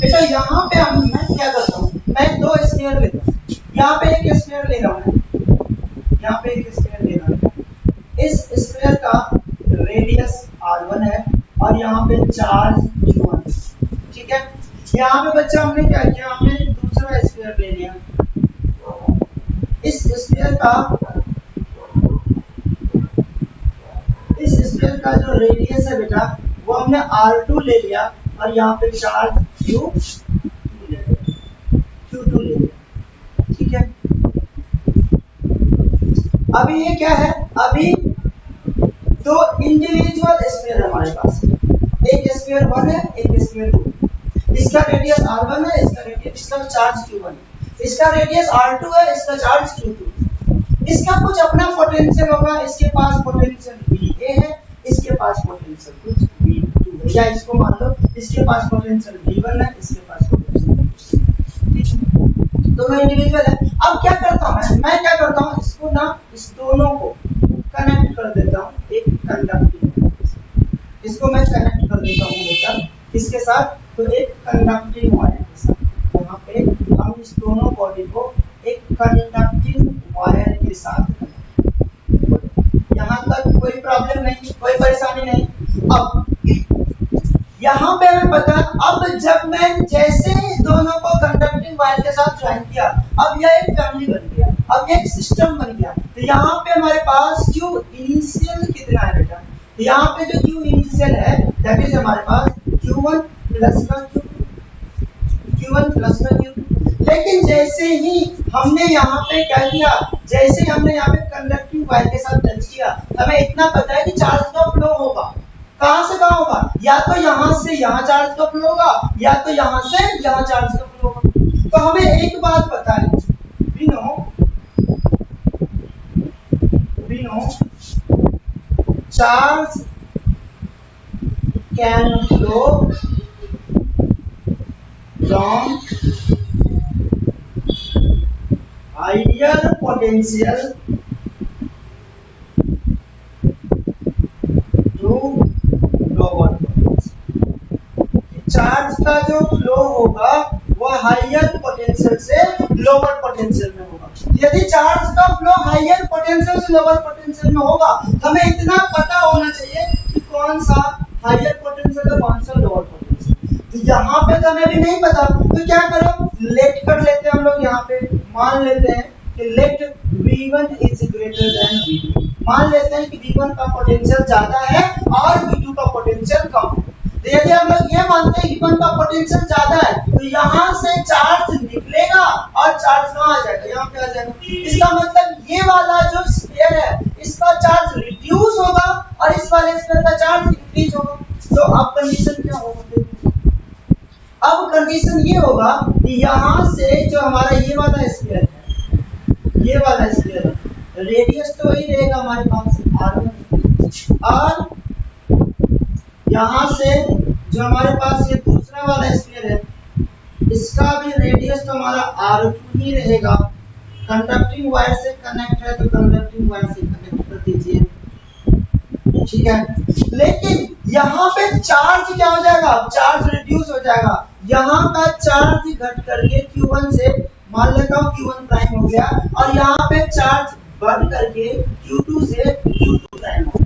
बेटा यहाँ पे मैं क्या करता हूँ, मैं दो स्फीयर लेता हूँ, यहाँ पे एक स्फीयर ले रहा हूँ, यहाँ पे एक स्फीयर ले रहा हूँ। इस स्फीयर का रेडियस r1 है और यहाँ पे चार्ज q1, ठीक है। यहाँ पे बच्चा हमने क्या किया, हमने दूसरा स्फीयर ले लिया। इस स्फीयर का जो रेडियस है बेटा वो हमने r2 ले लिया और यहाँ पे चार्ज q2 ले लिया, ठीक है। अभी ये क्या है, अभी दो इंडिविजुअल स्फीयर हमारे पास, एक स्फीयर 1 है एक स्फीयर 2। इसका रेडियस r1 है, इसका चार्ज q1 है, इसका रेडियस r2 है, इसका चार्ज q2। इसका कुछ अपना पोटेंशियल होगा, इसके पास पोटेंशियल VA है, इसके पास पोटेंशियल कुछ V2 है, या इसको मान लो इसके पास पोटेंशियल V1 है, इसके पास पोटेंशियल, दोनों इंडिविजुअल है। अब क्या करता हूँ मैं क्या करता हूँ, इसको ना इस दोनों को कनेक्ट कर देता हूँ एक कंडक्टिंग, इसको मैं कनेक्ट कर देता हूँ बेटा किसके साथ, तो एक कंडक्टिंग वायर के साथ। यहाँ पे हम इस दोनों बॉडी को एक कंडक्टिंग वायर के साथ, यहाँ तक कोई प्रॉब्लम नहीं, कोई परेशानी नहीं। अब यहाँ पे हमें पता, अब जब मैं जैसे दोनों को कंडक्टिंग वायर के साथ ज्वाइन किया, अब यह एक फैमिली बन गया, अब एक सिस्टम बन गया। तो यहाँ पे हमारे पास Q इनिशियल कितना है बेटा, तो यहाँ पे जो Q इनिशियल है दैट इज हमारे पास Q1 प्लस का Q2। लेकिन जैसे ही हमने यहाँ पे क्या किया, जैसे हमने यहाँ पे कंडक्टिंग वायर के साथ टच किया, हमें इतना पता है कि चार्ज का फ्लो होगा। कहां से कहां होगा, या तो यहां से यहां चार्ज का फ्लो होगा, या तो यहां से यहां चार्ज का फ्लो होगा। तो हमें एक बात पता है, we know charge can flow from higher potential to lower. Charge का जो फ्लो होगा वह हायर पोटेंशियल से लोअर पोटेंशियल में होगा। यदि चार्ज का फ्लो हायर पोटेंशियल से लोअर पोटेंशियल में होगा, हमें इतना पता होना चाहिए कि कौन सा हायर पोटेंशियल है कौन सा लोअर पोटेंशियल। तो यहाँ पे तो हमें भी नहीं पता, तो क्या करो, लेट कर लेते हैं हम लोग। यहाँ पे मान लेते हैं कि late V1 is greater than V2। मान लेते हैं कि V1 का पोटेंशियल ज्यादा है और V2 का पोटेंशियल कम है। तो यदि हम लोग ये मानते हैं गिवन का पोटेंशियल ज्यादा है तो यहाँ से चार्ज निकलेगा और चार्ज कहाँ आ जाएगा, यहाँ पे आ जाएगा। इसका मतलब ये वाला जो स्फीयर है इसका चार्ज रिड्यूस होगा और इस वाले स्फीयर का चार्ज इंक्रीज होगा। तो अब कंडीशन क्या होगा, अब कंडीशन ये होगा कि यहाँ से जो हमारा ये वाला स्फीयर है, ये वाला स्फीयर है, रेडियस तो वही रहेगा हमारे पास r1 और यहाँ से जो हमारे पास ये दूसरा वाला स्फीयर है इसका भी रेडियस तो हमारा r2 ही रहेगा। कंडक्टिंग वायर से कनेक्ट है तो कंडक्टिंग वायर से कनेक्ट कर दीजिए, ठीक है। लेकिन यहाँ पे चार्ज क्या हो जाएगा, चार्ज रिड्यूस हो जाएगा। यहाँ का चार्ज घट करके Q1 से मान लेता हूँ Q1 प्राइम हो गया और यहाँ पे चार्ज बढ़ करके Q2 से Q2 प्राइम हो,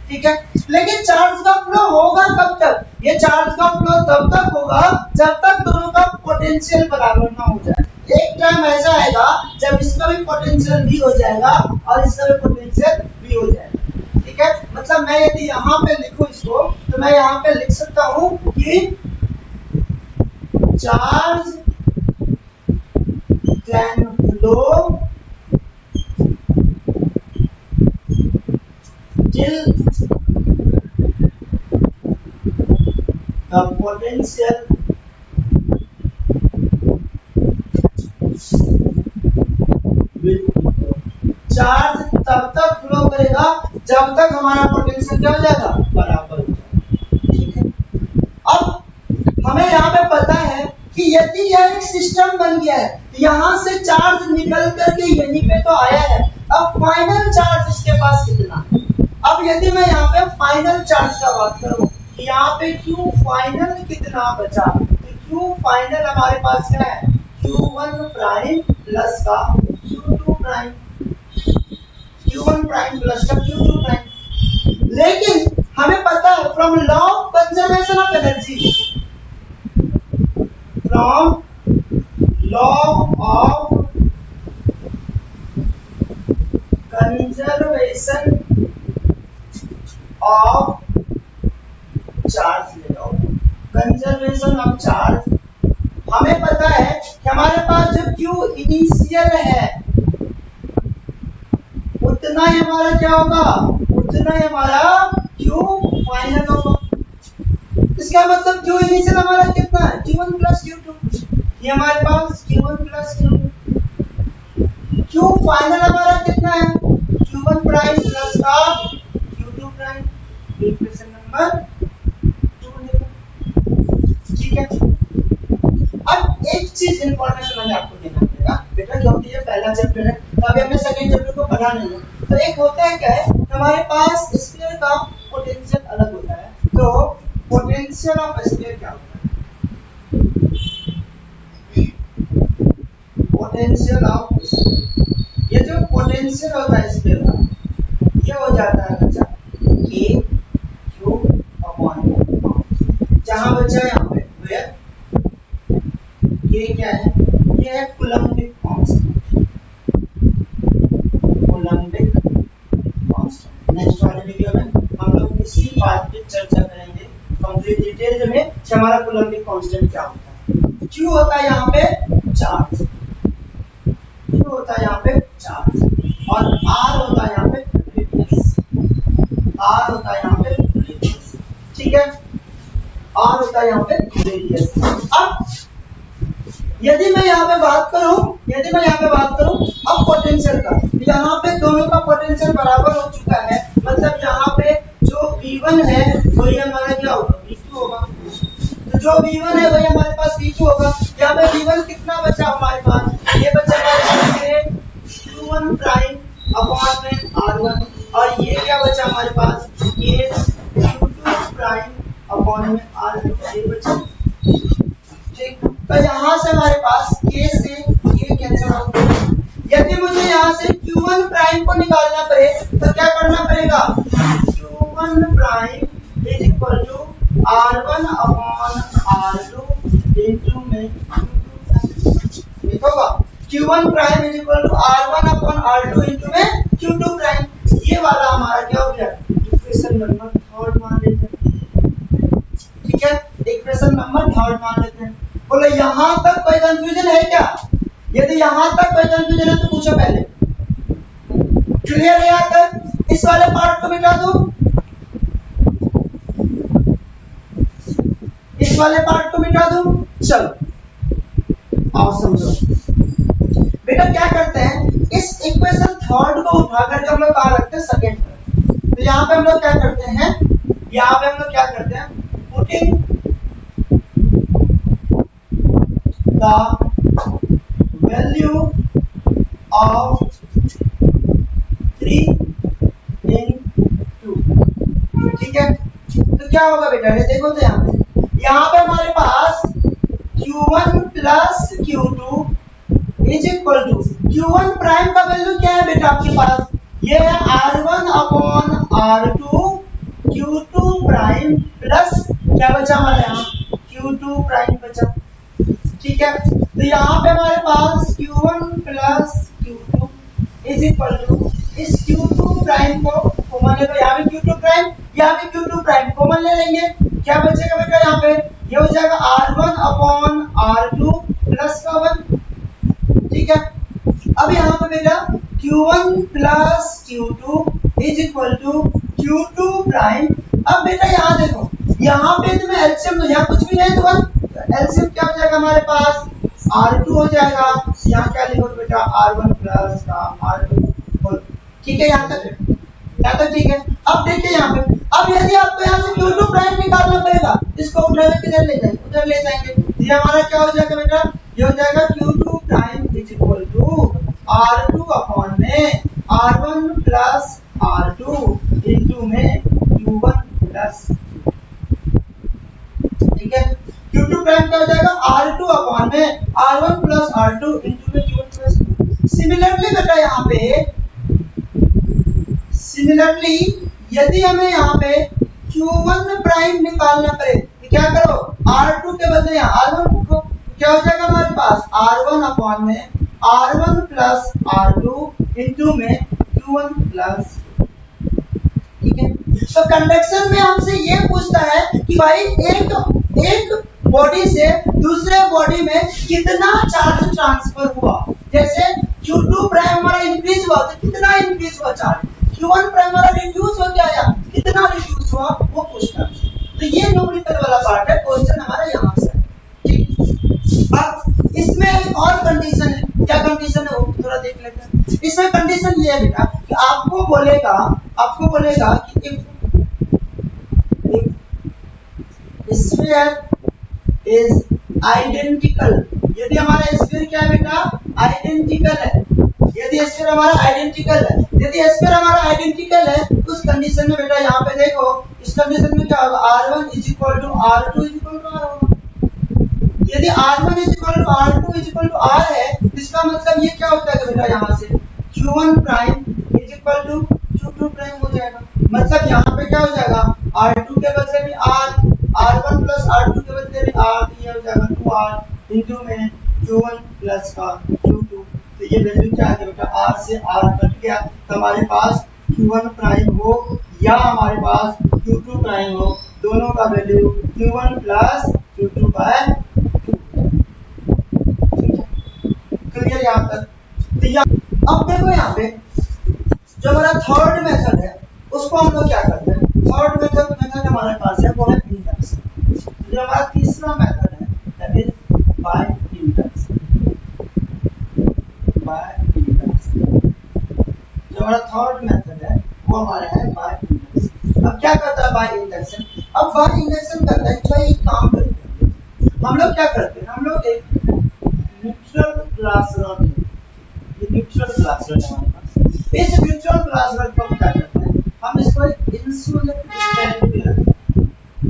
ठीक है। लेकिन चार्ज का फ्लो होगा कब तक, ये चार्ज का फ्लो तब तक होगा जब तक दोनों का पोटेंशियल बराबर ना हो जाए। एक टाइम ऐसा आएगा जब इसका भी पोटेंशियल भी हो जाएगा और इसका भी पोटेंशियल भी हो जाएगा, ठीक है। मतलब मैं यदि यहाँ पे लिखूं इसको तो मैं यहाँ पे लिख सकता हूँ कि charge can flow till the potential will, charge तब तक फ्लो करेगा जब तक हमारा पोटेंशियल क्या हो जाएगा, बराबर हो जाएगा, ठीक है। अब हमें यहाँ पे पता है कि यदि यह एक सिस्टम बन गया है, यहाँ से चार्ज निकल करके यहीं पे तो आया है, अब फाइनल चार्ज इसके पास कितना है। अब यदि मैं यहाँ पे फाइनल चार्ज का बात करूँ, यहाँ पे Q फाइनल कितना बचा, तो Q फाइनल हमारे पास क्या है, Q1 प्राइम प्लस का Q2 prime, Q1 prime plus का Q2 प्राइम। लेकिन हमें पता है from law of conservation of energy, from law of conservation of charge, ले लो कंजर्वेशन ऑफ चार्ज। हमें पता है कि हमारे पास जो Q इनिशियल है उतना ही हमारा क्या होगा, उतना ही हमारा Q फाइनल होगा। इसका मतलब Q इनिशियल हमारा कितना है, Q1 प्लस Q2, ये हमारे पास Q1 plus Q2। Q final हमारा कितना है, Q1 प्राइम प्लस का Q2 प्राइम, इक्वेशन नंबर 2 लिखो, ठीक है। अब एक चीज इंफॉर्मेशन हमें आपको देना पड़ेगा बेटा, क्योंकि ये पहला चैप्टर है तो अभी हमने सेकंड चैप्टर को पढ़ा नहीं है। तो एक होता है क्या है, हमारे पास स्फीयर का पोटेंशियल अलग होता है, तो पोटेंशियल ऑफ स्फीयर क्या होता है, पोटेंशियल ऑफ स्फीयर, ये जो पोटेंशियल होता है स्फीयर का ये हो जाता है बच्चा K Q अपॉन, जहां बचा यहाँ पे वेयर K क्या है, ये है Coulombic constant, Coulombic constant. Next वाले वीडियो में हम लोग इसी बात पे चर्चा करेंगे कंप्लीट डिटेल में कि हमारा कूलम्बिक कांस्टेंट क्या होता है। Q होता है यहाँ पे चार्ज, Q होता है यहाँ पे चार्ज और R होता है यहाँ पे रेडियस, R होता है यहाँ पे रेडियस, ठीक है, R होता है यहाँ पे रेडियस। अब यदि मैं यहाँ पे बात करूं अब पोटेंशियल का, यहाँ पे दोनों का पोटेंशियल बराबर हो चुका है, मतलब यहाँ पे जो V1 है वही हमारा क्या होगा, V2 होगा। तो जो V1 है वही हमारे पास V2 होगा। यहाँ पे V1 कितना बचा हमारे पास, ये बचा हमारे Q1 प्राइम अपॉन में R1 और ये क्या बचा हमारे पास, ये Q2 प्राइम अपॉन में R2, ये बचा, ठीक। तो यहाँ से हमारे पास K से K कैंसिल आउट। यदि मुझे यहाँ से Q1 प्राइम को निकालना पड़े तो क्या करना पड़ेगा, Q1 prime is equal to R1 upon R2 into में लिखोगा Q1 prime is equal to R1 upon R2 into में Q2 प्राइम। ये वाला हमारा क्या हो गया, इक्वेशन नंबर 3 मान लेते हैं, ठीक है। थर्ड मान लेते हैं। बोलो यहां तक कोई कंफ्यूजन है क्या? यदि यहां तक कोई कंफ्यूजन है तो पूछो पहले। क्लियर है यहां तक? इस वाले पार्ट को मिटा दो, इस वाले पार्ट को मिटा दो। चलो आओ समझो बेटा, क्या करते हैं, इस इक्वेशन थर्ड को उठा करके हम लोग कहां रखते हैं, सेकंड पर। तो यहाँ पे हम लोग क्या करते हैं, यहाँ पे हम लोग क्या करते हैं, पुटिंग द वैल्यू ऑफ 3 इन 2। ठीक है, तो क्या होगा बेटा, ये देखो तो यहाँ पे हमारे पास Q1 plus Q2 is equal to, Q1 prime का वैल्यू क्या है बेटा आपके पास, ये है R1 upon R2 Q2 prime plus क्या बचा हमारे यहाँ, Q2 प्राइम बचा। ठीक है, तो यहाँ पे हमारे पास Q1 plus Q2 is equal to, इस Q2 प्राइम को कॉमन ले लो, यहाँ पे Q2 प्राइम, यहाँ पे Q2 प्राइम कॉमन ले लेंगे, क्या बचेगा बेटा यहाँ पे, ये हो जाएगा R1 अपॉन R2 प्लस का 1। ठीक है, अब यहाँ पे बेटा Q1 plus Q2 is equal to Q2 prime. अब बेटा यहाँ देखो, यहाँ पे तुम्हें एलसीएम लो, यहाँ कुछ भी नहीं तो एलसीएम क्या हो जाएगा हमारे पास, R2 हो जाएगा, यहाँ क्या लिखो बेटा R1 प्लस का R2। ठीक है, यहाँ तक ठीक है। अब देखिए यहाँ पे, अब यदि आपको यहाँ से Q2 प्राइम निकालना पड़ेगा, इसको उधर ले जाएंगे, उधर ले जाएंगे, ये हमारा क्या हो जाएगा बेटा, ये हो जाएगा Q2 prime is equal to R2 upon में R1 प्लस R2 इनटू में Q1 प्लस। ठीक है, Q2 प्राइम क्या हो जाएगा, R2 अपॉन में R1 प्लस R2 इनटू में Q1 प्लस। सिमिलरली बेटा यहाँ पे, सिमिलरली यदि हमें यहाँ पे Q1 प्राइम निकालना पड़े तो क्या करो, R2 के बदले यहाँ R1 को, क्या हो जाएगा हमारे पास R1 अपॉन में R1 प्लस R2 इनटू में Q1 प्लस। ठीक है, तो कंडक्शन में हमसे ये पूछता है कि भाई एक बॉडी से दूसरे बॉडी में कितना चार्ज ट्रांसफर हुआ। जैसे Q2 प्राइम हमारा इंक्रीज हुआ तो कितना इंक्रीज हुआ चार्ज, Q1 प्राइम हमारा रिड्यूस हो गया या कितना रिड्यूस हुआ, वो पूछता है। तो ये न्यूमेरिकल वाला पार्ट है, क्वेश्चन हमारा यहाँ से। ठीक, अब इसमें एक और कंडीशन है, क्या कंडीशन है वो थोड़ा देख लेते हैं। इसमें कंडीशन ये है बेटा कि आपको बोलेगा कि if sphere is identical, यदि हमारा स्फीयर क्या है बेटा, आइडेंटिकल है, यदि स्फीयर हमारा आइडेंटिकल है, यदि स्फीयर हमारा आइडेंटिकल है तो उस कंडीशन में बेटा यहाँ पे देखो, इस कंडीशन में क्या होगा, R1 is equal to R2 is equal to R होगा। यदि R1 is equal to R2 is equal to R है, इसका मतलब ये क्या होता है बेटा, यहाँ से Q1 prime is equal to Q2 prime हो जाएगा। मतलब यहाँ पे क्या हो जाएगा, R2 के बदले में R, R1 प्लस R2 के बदले में R, ये हो जाएगा 2R इनटू में Q1 प्लस का Q2। तो ये वैल्यू क्या है बेटा, R से R कट गया, तो हमारे पास Q1 प्राइम हो या हमारे पास Q2 प्राइम हो, दोनों का value Q1 plus Q2 bye. Clear यहाँ तक? अब देखो यहाँ पे जो हमारा थर्ड मेथड है उसको हम लोग क्या करते हैं, थर्ड मेथड हमारे पास है वो है इंडक्शन। जो हमारा तीसरा मेथड है दैट इज बाय इंडक्शन। जो हमारा थर्ड मेथड है वो हमारा है बाय इंडक्शन। अब क्या करता है बाय इंडक्शन, अब बाय इंडक्शन करता है भाई एक काम करते हैं, हम लोग क्या करते हैं, हम लोग एक न्यूट्रल ग्लास रॉड, ये न्यूट्रल ग्लास रॉड हमारे पास, इस न्यूट्रल ग्लास रॉड को क्या करते हैं, हम इसको एक इंसुलेटेड स्टैंड पे रखते हैं,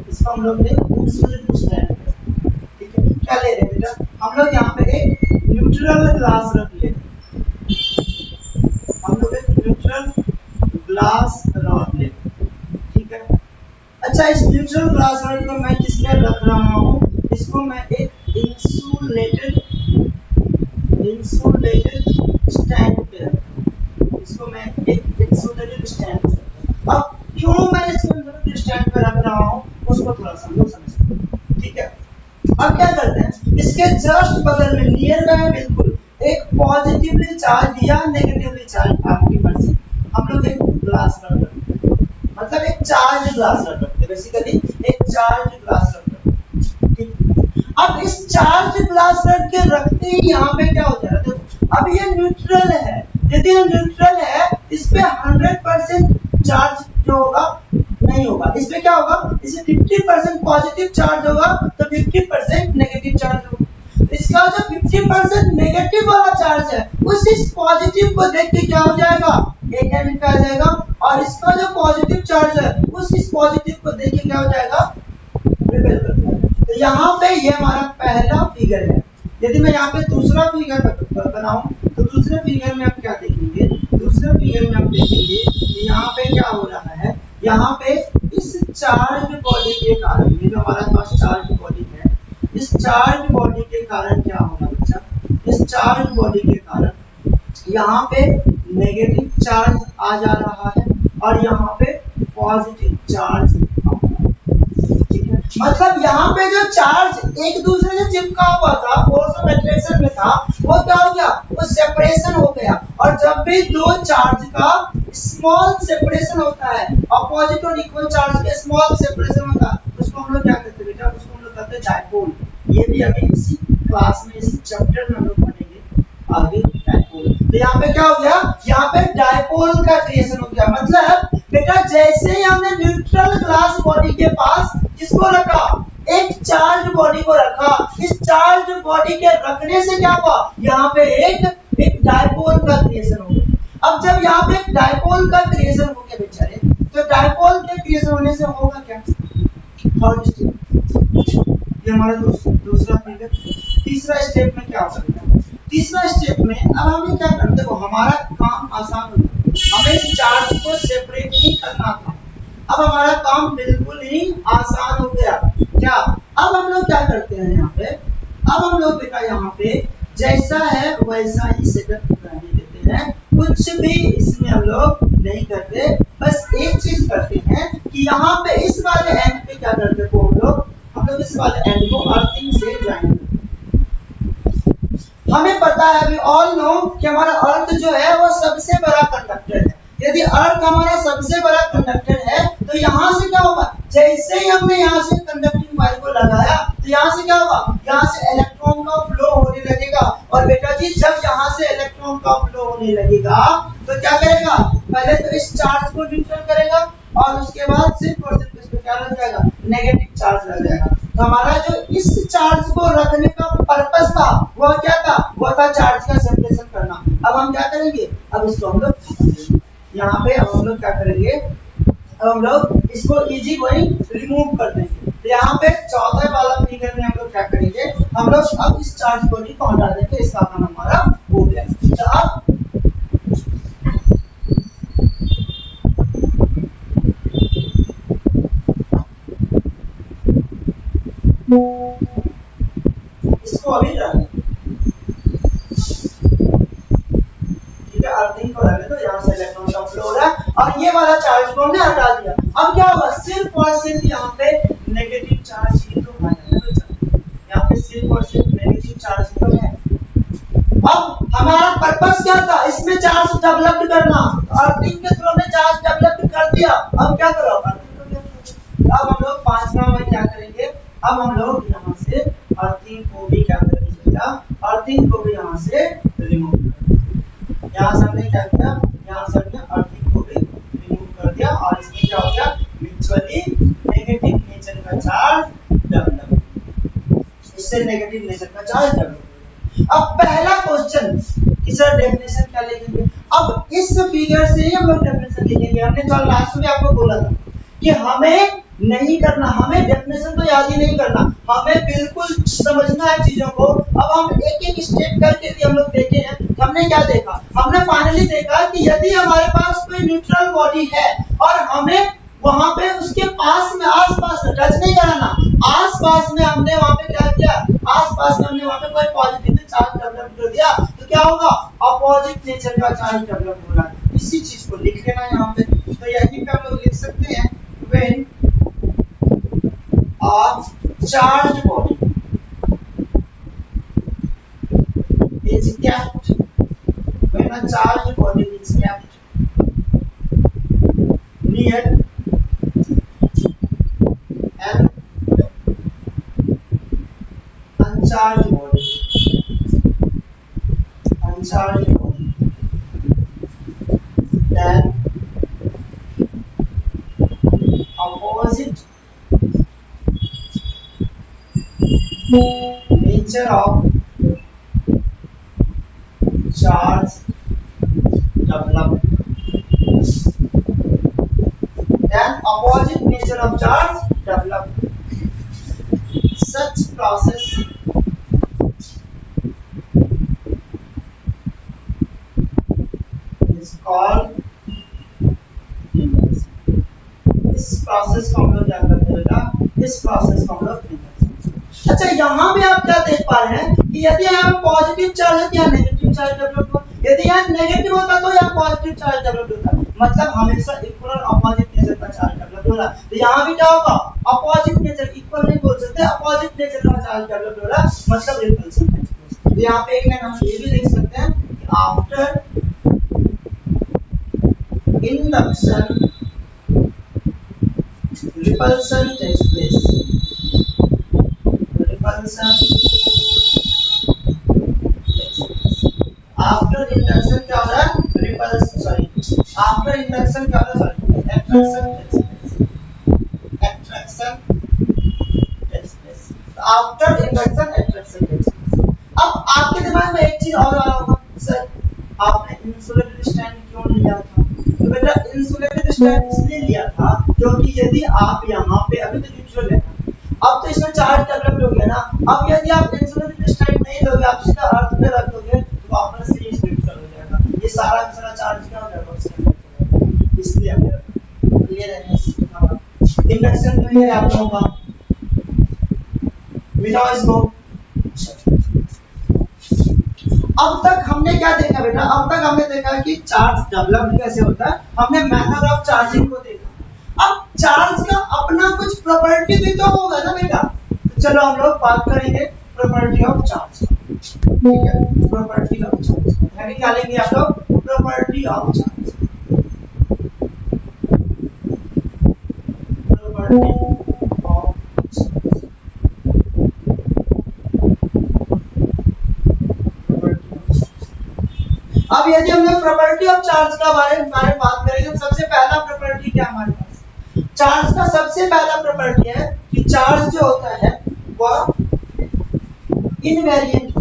इसको हम लोग एक इंसुलेटेड स्टैंड पे रखते हैं। ठीक है, क्या ले रहे हैं बेटा, हम लोग यहाँ पे एक न्यूट्रल ग्लास रॉड ले रहे हैं, हम लोग एक न्यूट्रल ग्लास रॉड ले रहे हैं। ठीक है, अच्छा इस न्यूट्रल ग्लास रॉड को मैं किस पे रख रहा हूँ, इसको मैं एक इंसुलेटेड स्टैंड पे रख, इसको मैं एक इंसुलेटेड स्टैंड पे रख। अब क्यों मैं इसको इंसुलेटेड स्टैंड पे रख रहा हूँ उसको थोड़ा सा हम लोग समझते हैं। ठीक है, अब जस्ट बगल में नियर बाय बिल्कुल एक पॉजिटिवली चार्ज या नेगेटिवली चार्ज आपकी मर्जी, हम लोग एक ग्लास रख रखते हैं, मतलब एक चार्ज ग्लास रख रखते हैं, बेसिकली एक चार्ज ग्लास रख रखते हैं, ठीक। अब इस चार्ज ग्लास रख के रखते ही यहाँ पे क्या हो जाएगा, देखो अब ये न्यूट्रल है, यदि ये न्यूट्रल है इस पे 100% चार्ज जो होगा नहीं होगा, इसमें क्या होगा, इसमें 50% पॉजिटिव चार्ज होगा तो 50% नेगेटिव चार्ज होगा। इसका जो 50% नेगेटिव वाला चार्ज है उस इस पॉजिटिव को देख के क्या हो जाएगा, एक एलिमेंट पे आ जाएगा, और इसका जो पॉजिटिव चार्ज है उस इस पॉजिटिव को देख के क्या हो जाएगा, रिपेल कर देगा। तो यहाँ पे ये हमारा पहला फिगर है। यदि मैं यहाँ पे दूसरा फिगर बनाऊं तो दूसरे फिगर में आप क्या देखेंगे, दूसरे फिगर में आप देखेंगे कि यहाँ पे क्या हो रहा है, यहाँ पे इस चार्ज बॉडी के कारण, ये जो हमारे पास चार्ज बॉडी है, इस चार्ज बॉडी के कारण क्या होगा बच्चा, इस चार्ज बॉडी के कारण यहाँ पे नेगेटिव चार्ज आ जा रहा है और यहाँ पे पॉजिटिव चार्ज आ रहा है, ठीक है। मतलब यहाँ पे जो चार्ज एक दूसरे से चिपका हुआ था, फोर्स ऑफ अट्रैक्शन में था, वो क्या हो गया, वो सेपरेशन हो गया। और जब भी दो चार्ज का स्मॉल सेपरेशन होता है, अपोजिट और इक्वल चार्ज का स्मॉल सेपरेशन होता है, उसको हम लोग क्या कहते हैं बेटा, उसको हम लोग कहते हैं डायपोल। ये भी अभी इसी क्लास में, इसी चैप्टर में हम लोग पढ़ेंगे आगे डायपोल। तो यहाँ पे क्या हो गया, यहाँ पे डायपोल का क्रिएशन हो गया। मतलब बेटा जैसे ही हमने न्यूट्रल ग्लास बॉडी के पास किसको रखा, एक चार्ज बॉडी को रखा, इस चार्ज बॉडी के रखने से क्या हुआ, यहाँ पे एक डायपोल का क्रिएशन हो गया। अब जब यहाँ पे एक डायपोल का क्रिएशन हो गया बेचारे, तो डायपोल के क्रिएशन होने से होगा क्या, थर्ड स्टेप, ये हमारा दूसरा फिगर। तीसरा स्टेप में क्या हो सकता है, तीसरा स्टेप में अब हमें क्या करना, देखो हमारा काम आसान हो गया, हमें इस चार्ज को सेपरेट नहीं करना था, अब हमारा काम बिल्कुल ही आसान हो गया। क्या, अब हम लोग क्या करते हैं यहाँ पे, अब हम लोग बेटा यहाँ पे जैसा है वैसा ही सेटअप करने देते हैं, कुछ भी इसमें हम लोग नहीं करते, बस एक चीज करते हैं कि यहाँ पे इस वाले एंड पे क्या करते हैं, हम लोग इस वाले एंड को अर्थिंग से ज्वाइन करते हैं। हमें पता है, अभी ऑल नो कि हमारा अर्थ जो है वो सबसे बड़ा कंडक्टर है। यदि अर्थ हमारा सबसे बड़ा कंडक्टर है तो यहाँ से क्या होगा, जैसे ही हमने यहाँ से कंडक्टिंग वायर को लगाया तो यहाँ से क्या होगा, यहाँ से इलेक्ट्रॉन का फ्लो होने लगेगा। और बेटा जी जब यहाँ से इलेक्ट्रॉन का फ्लो होने लगेगा तो क्या करेगा, पहले तो इस चार्ज को न्यूट्रल करेगा और उसके बाद सिर्फ और सिर्फ इसमें क्या लग जाएगा, नेगेटिव चार्ज लग जाएगा। तो हमारा जो इस चार्ज को रखने का पर्पस था वो क्या था, वो था चार्ज का सेपरेशन करना। अब हम क्या करेंगे, अब इसको हम लोग यहाँ पे अब हम लोग क्या करेंगे, अब हम लोग इसको इजी गोइंग रिमूव कर देंगे। तो यहाँ पे 14 वाला फिगर में हम लोग क्या करेंगे, हम लोग अब इस चार्ज बॉडी को हटा देंगे, इसका काम हमारा हो गया। तो अब इसको अभी रखें, ठीक है, अर्थिंग को रखें, तो यहाँ से इलेक्ट्रॉन का फ्लो हो रहा है और ये वाला चार्ज को हमने हटा दिया। अब क्या होगा, सिर्फ और सिर्फ यहाँ पे नेगेटिव चार्ज ही तो है, यहाँ पे सिर्फ और सिर्फ नेगेटिव चार्ज तो है। अब हमारा पर्पस क्या था, इसमें चार्ज डेवलप करना, अर्थिंग के थ्रू में चार्ज डेवलप कर दिया। अब क्या करो, अब हम लोग 5वां में क्या करेंगे, अब हम लोग यहाँ से अर्थिंग को भी क्या करेंगे बेटा, अर्थिंग को भी यहाँ से रिमूव कर, यहाँ से हमने क्या किया, यहाँ से हमने अर्थिंग को भी रिमूव कर दिया और इसमें क्या हो गया, म्यूचुअली नेगेटिव नेचर का चार्ज डेवलप, इससे नेगेटिव नेचर का चार्ज डेवलप। अब पहला क्वेश्चन कि सर डेफिनेशन क्या लिखेंगे, अब इस फिगर से ही हम लोग डेफिनेशन लिखेंगे। हमने कल लास्ट में आपको बोला था कि हमें नहीं करना, हमें डेफिनेशन तो याद ही नहीं करना, हमें बिल्कुल समझना है चीजों को। अब हम एक एक स्टेप करके हम लोग देखे हैं, हमने क्या देखा, हमने फाइनली देखा कि यदि हमारे पास कोई न्यूट्रल बॉडी है और हमें वहां पे उसके पास में आसपास टच नहीं कराना, आसपास में हमने वहां पे क्या किया, आसपास में हमने वहां पे कोई पॉजिटिव चार्ज डेवलप कर दिया तो क्या होगा, अपोजिट नेचर का चार्ज डेवलप हो रहा है। इसी चीज को लिख लेना यहाँ पे, तो यही पे हम लोग लिख सकते हैं, when a charged body is kept when a charged body is kept near an uncharged body. Then opposite nature of charge develop. Then opposite nature of charge develop. Such process is called inversion. इस process को हम लोग क्या करते हैं बेटा, इस process को हम लोग inversion. अच्छा यहाँ पे आप क्या देख पा रहे हैं कि यदि यहाँ पॉजिटिव चार्ज है या नेगेटिव चार्ज डेवलप हो, यदि यहाँ नेगेटिव होता तो यहाँ पॉजिटिव चार्ज डेवलप होता, मतलब हमेशा इक्वल और अपोजिट नेचर का चार्ज डेवलप हो रहा है। तो यहाँ भी क्या होगा, अपोजिट नेचर, इक्वल नहीं बोल सकते, अपोजिट नेचर का चार्ज डेवलप हो रहा है, मतलब रिपल्सन। तो यहाँ पे एक लाइन हम ये भी लिख सकते हैं कि after induction repulsion takes place. Repulsion takes place. After induction क्या हो रहा है, repulsion, sorry, after induction क्या हो रहा है, attraction takes place. Attraction takes place. After induction attraction takes place. अब आपके दिमाग में एक चीज और आ रहा होगा, सर आपने इंसुलेटेड स्टैंड क्यों लिया था? तो बेटा इंसुलेटेड स्टैंड इसलिए लिया था क्योंकि यदि आप यहाँ पे अभी तो न्यूट्रल है, अब तो इसमें चार्ज डेवलप हो गया ना, अब यदि आप इंसुलेटेड स्टैंड नहीं दोगे, आप सीधा अर्थ पे रख दोगे तो वापस से इस न्यूट्रल हो जाएगा, ये सारा का सारा चार्ज क्या हो जाएगा उसके अंदर, इसलिए हमें क्लियर है इंडक्शन क्लियर है आप लोगों का, मिटाओ इसको। अब तक हमने क्या देखा बेटा, अब तक हमने देखा कि चार्ज डेवलप कैसे होता है, हमने मेथड ऑफ चार्जिंग को देखा। अब चार्ज का अपना कुछ प्रॉपर्टी भी तो होगा ना बेटा, तो चलो हम लोग बात करेंगे प्रॉपर्टी ऑफ चार्ज, ठीक है, प्रॉपर्टी ऑफ चार्ज यानी क्या लेंगे आप लोग, property of charge, property of अब यदि हम लोग प्रॉपर्टी ऑफ चार्ज का बारे में बात करेंगे तो सबसे पहला प्रॉपर्टी क्या हमारे पास, चार्ज का सबसे पहला प्रॉपर्टी है कि चार्ज जो होता है वह इनवेरिएंट,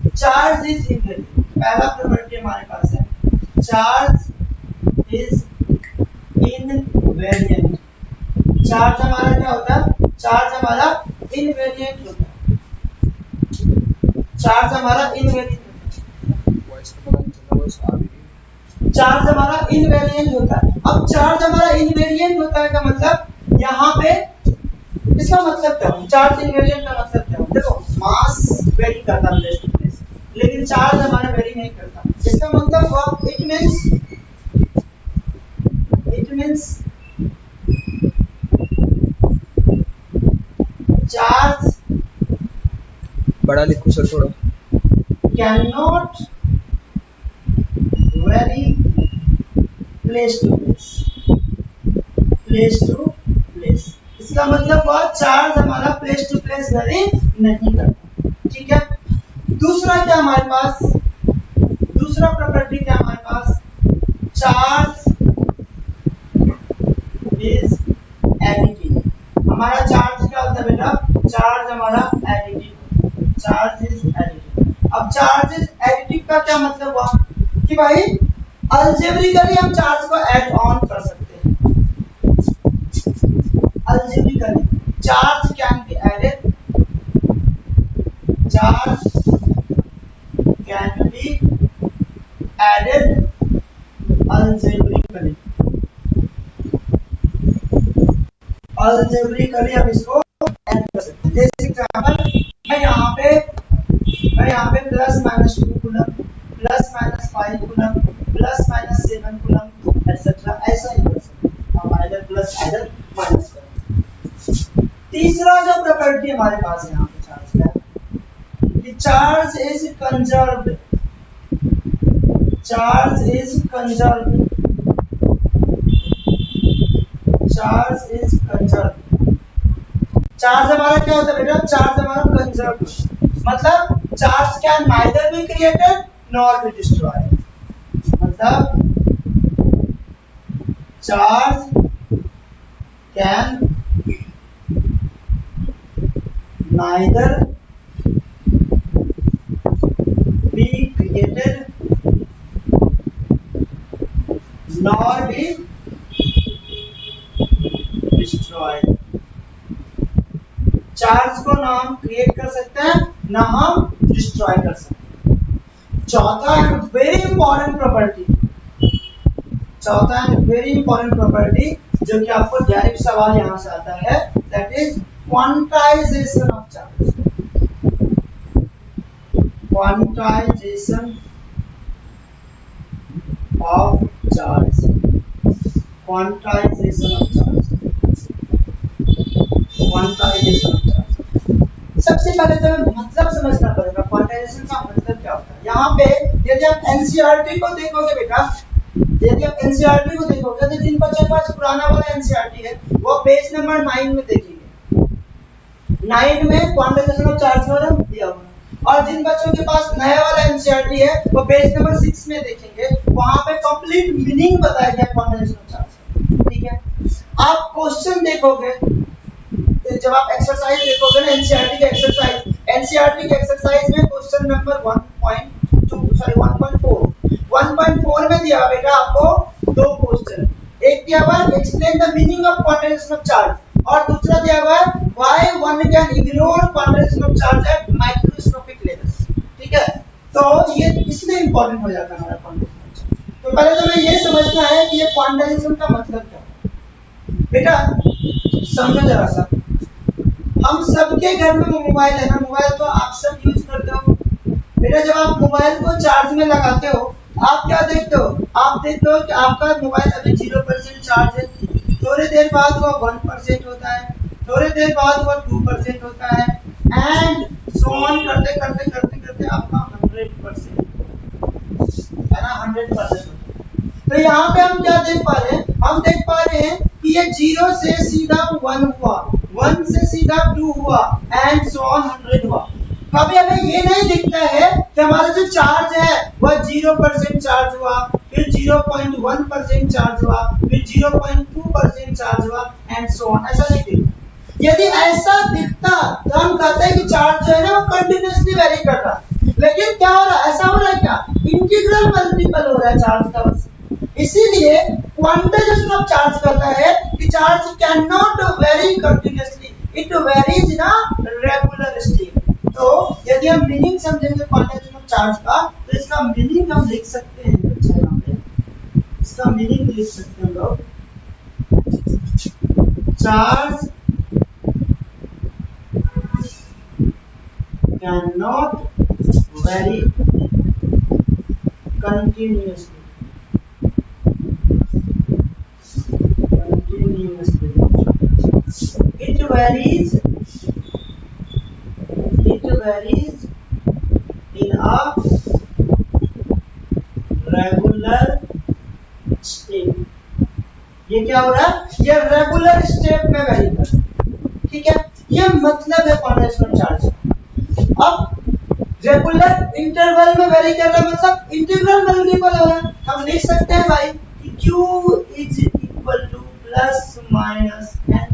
चार्ज इज इनवेरिएंट, पहला प्रॉपर्टी हमारे पास है चार्ज इज इनवेरिएंट। चार्ज हमारा क्या होता है, चार्ज हमारा इनवेरिएंट होता है, चार्ज हमारा इनवेरिएंट, चार्ज हमारा इनवेरिएंट होता है। अब चार्ज हमारा इनवेरिएंट होता है का मतलब यहाँ पे इसका मतलब क्या है, चार्ज इनवेरिएंट का मतलब क्या है, देखो मास वेरी करता है प्लेस टू प्लेस, लेकिन चार्ज हमारा वेरी नहीं करता, इसका मतलब हुआ इट मींस चार्ज बड़ा लिखो सर थोड़ा, can not vary place to place, इसका मतलब हुआ चार्ज हमारा प्लेस टू प्लेस वेरी नहीं करता, ठीक है। दूसरा क्या हमारे पास, दूसरा प्रॉपर्टी क्या हमारे पास, चार्ज इज एडिटिव। हमारा चार्ज क्या होता है बेटा, चार्ज हमारा एडिटिव, चार्ज इज एडिटिव। अब चार्ज इज एडिटिव का क्या मतलब हुआ कि भाई अलजेब्रिकली हम चार्ज को ऐड ऑन कर सकते हैं, algebraically charge can be added, charge can be added algebraically, algebraically हम इसको ऐड कर सकते हैं। जैसे एग्जांपल मैं यहाँ पे plus minus 2 coulomb, plus minus 5 coulomb, plus minus 7 coulomb etcetera, ऐसा ही कर सकते हैं हम, आइदर प्लस आइदर माइनस कर। तीसरा जो प्रॉपर्टी हमारे पास यहाँ पे चार्ज का है कि charge is conserved, charge is conserve, charge is conserve. Charge हमारा क्या होता है बेटा, चार्ज हमारा कंजर्व, मतलब charge can neither be created nor be destroyed, मतलब charge can neither be created nor be destroyed. Charge को ना हम क्रिएट कर सकते हैं ना हम डिस्ट्रॉय कर सकते हैं। चौथा एंड वेरी इंपॉर्टेंट प्रॉपर्टी, चौथा एंड वेरी इंपॉर्टेंट प्रॉपर्टी जो कि आपको डायरेक्ट सवाल यहां से आता है, that is quantization of charge. Quantization of charge, quantization of charge, quantization of charge. सबसे पहले तो मतलब समझना पड़ेगा क्वांटाइजेशन का मतलब क्या होता है। यहाँ पे यदि आप एनसीईआरटी को देखोगे बेटा, यदि आप एनसीईआरटी को देखोगे तो जिन बच्चों के पास पुराना वाला एनसीईआरटी है वो पेज नंबर 9 में देखेंगे, 9 में क्वांटाइजेशन ऑफ चार्ज थ्योरम दिया हुआ है। और जिन बच्चों के पास नया वाला एनसीईआरटी है वो पेज नंबर 6 में देखेंगे, वहां पे कंप्लीट मीनिंग बताया गया क्वांटाइजेशन ऑफ चार्ज। ठीक है, आप क्वेश्चन देखोगे, जब आप एक्सरसाइज देखोगे ना एनसीईआरटी के एक्सरसाइज, एनसीईआरटी के एक्सरसाइज में क्वेश्चन नंबर 1.4 में दिया बेटा आपको दो क्वेश्चन, एक दिया हुआ है explain the meaning of quantization of charge और दूसरा दिया हुआ है why one can ignore quantization of charge at microscopic level. ठीक है, तो ये इसलिए इंपॉर्टेंट हो जाता है हमारा क्वांटाइजेशन ऑफ चार्ज। तो पहले तो हमें ये समझना है कि ये क्वांटाइजेशन का मतलब क्या है। बेटा समझो जरा सा, हम सबके घर में मोबाइल है ना, मोबाइल तो आप सब यूज करते हो। बेटा जब आप मोबाइल को चार्ज में लगाते हो आप क्या देखते हो, आप देखते हो कि आपका मोबाइल अभी 0% चार्ज है, थोड़ी देर बाद वो 1% होता है, थोड़ी देर बाद वो 2% होता है, एंड सो ऑन करते करते करते करते आपका 100% है ना, 100%। तो यहाँ पे हम क्या देख पा रहे हैं, हम देख पा रहे हैं कि ये 0 से सीधा 1 हुआ, 1 से सीधा 2 हुआ एंड सो ऑन 100 हुआ। कभी हमें ये नहीं दिखता है कि हमारा जो चार्ज है वह 0% चार्ज हुआ, फिर 0.1% चार्ज हुआ, फिर 0.2% चार्ज हुआ एंड सो ऑन, ऐसा नहीं दिखता। यदि ऐसा दिखता तो हम कहते हैं कि चार्ज जो है ना वो कंटिन्यूअसली वेरी कर रहा है, लेकिन क्या हो रहा है, ऐसा हो रहा है क्या, इंटीग्रल मल्टीपल हो रहा है चार्ज का। इसीलिए क्वांटाइजेशन ऑफ चार्ज कहता है कि charge can not very continuously, it varies in a regular state. तो यदि हम मीनिंग समझेंगे क्वांटाइजेशन ऑफ चार्ज का तो इसका मीनिंग हम लिख सकते हैं, अच्छा यहाँ पे इसका मीनिंग लिख सकते हैं लोग, charge can not very continuously, it varies in a regular state। ये क्या हो रहा है, ये रेगुलर स्टेट में वेरी कर रहा है। ठीक है, ये मतलब है क्वांटाइजेशन ऑफ चार्ज। अब रेगुलर इंटरवल में वेरी कर रहा है मतलब इंटीग्रल मल्टीपल हो रहा है। हम लिख सकते हैं भाई कि Q is equal two plus minus n,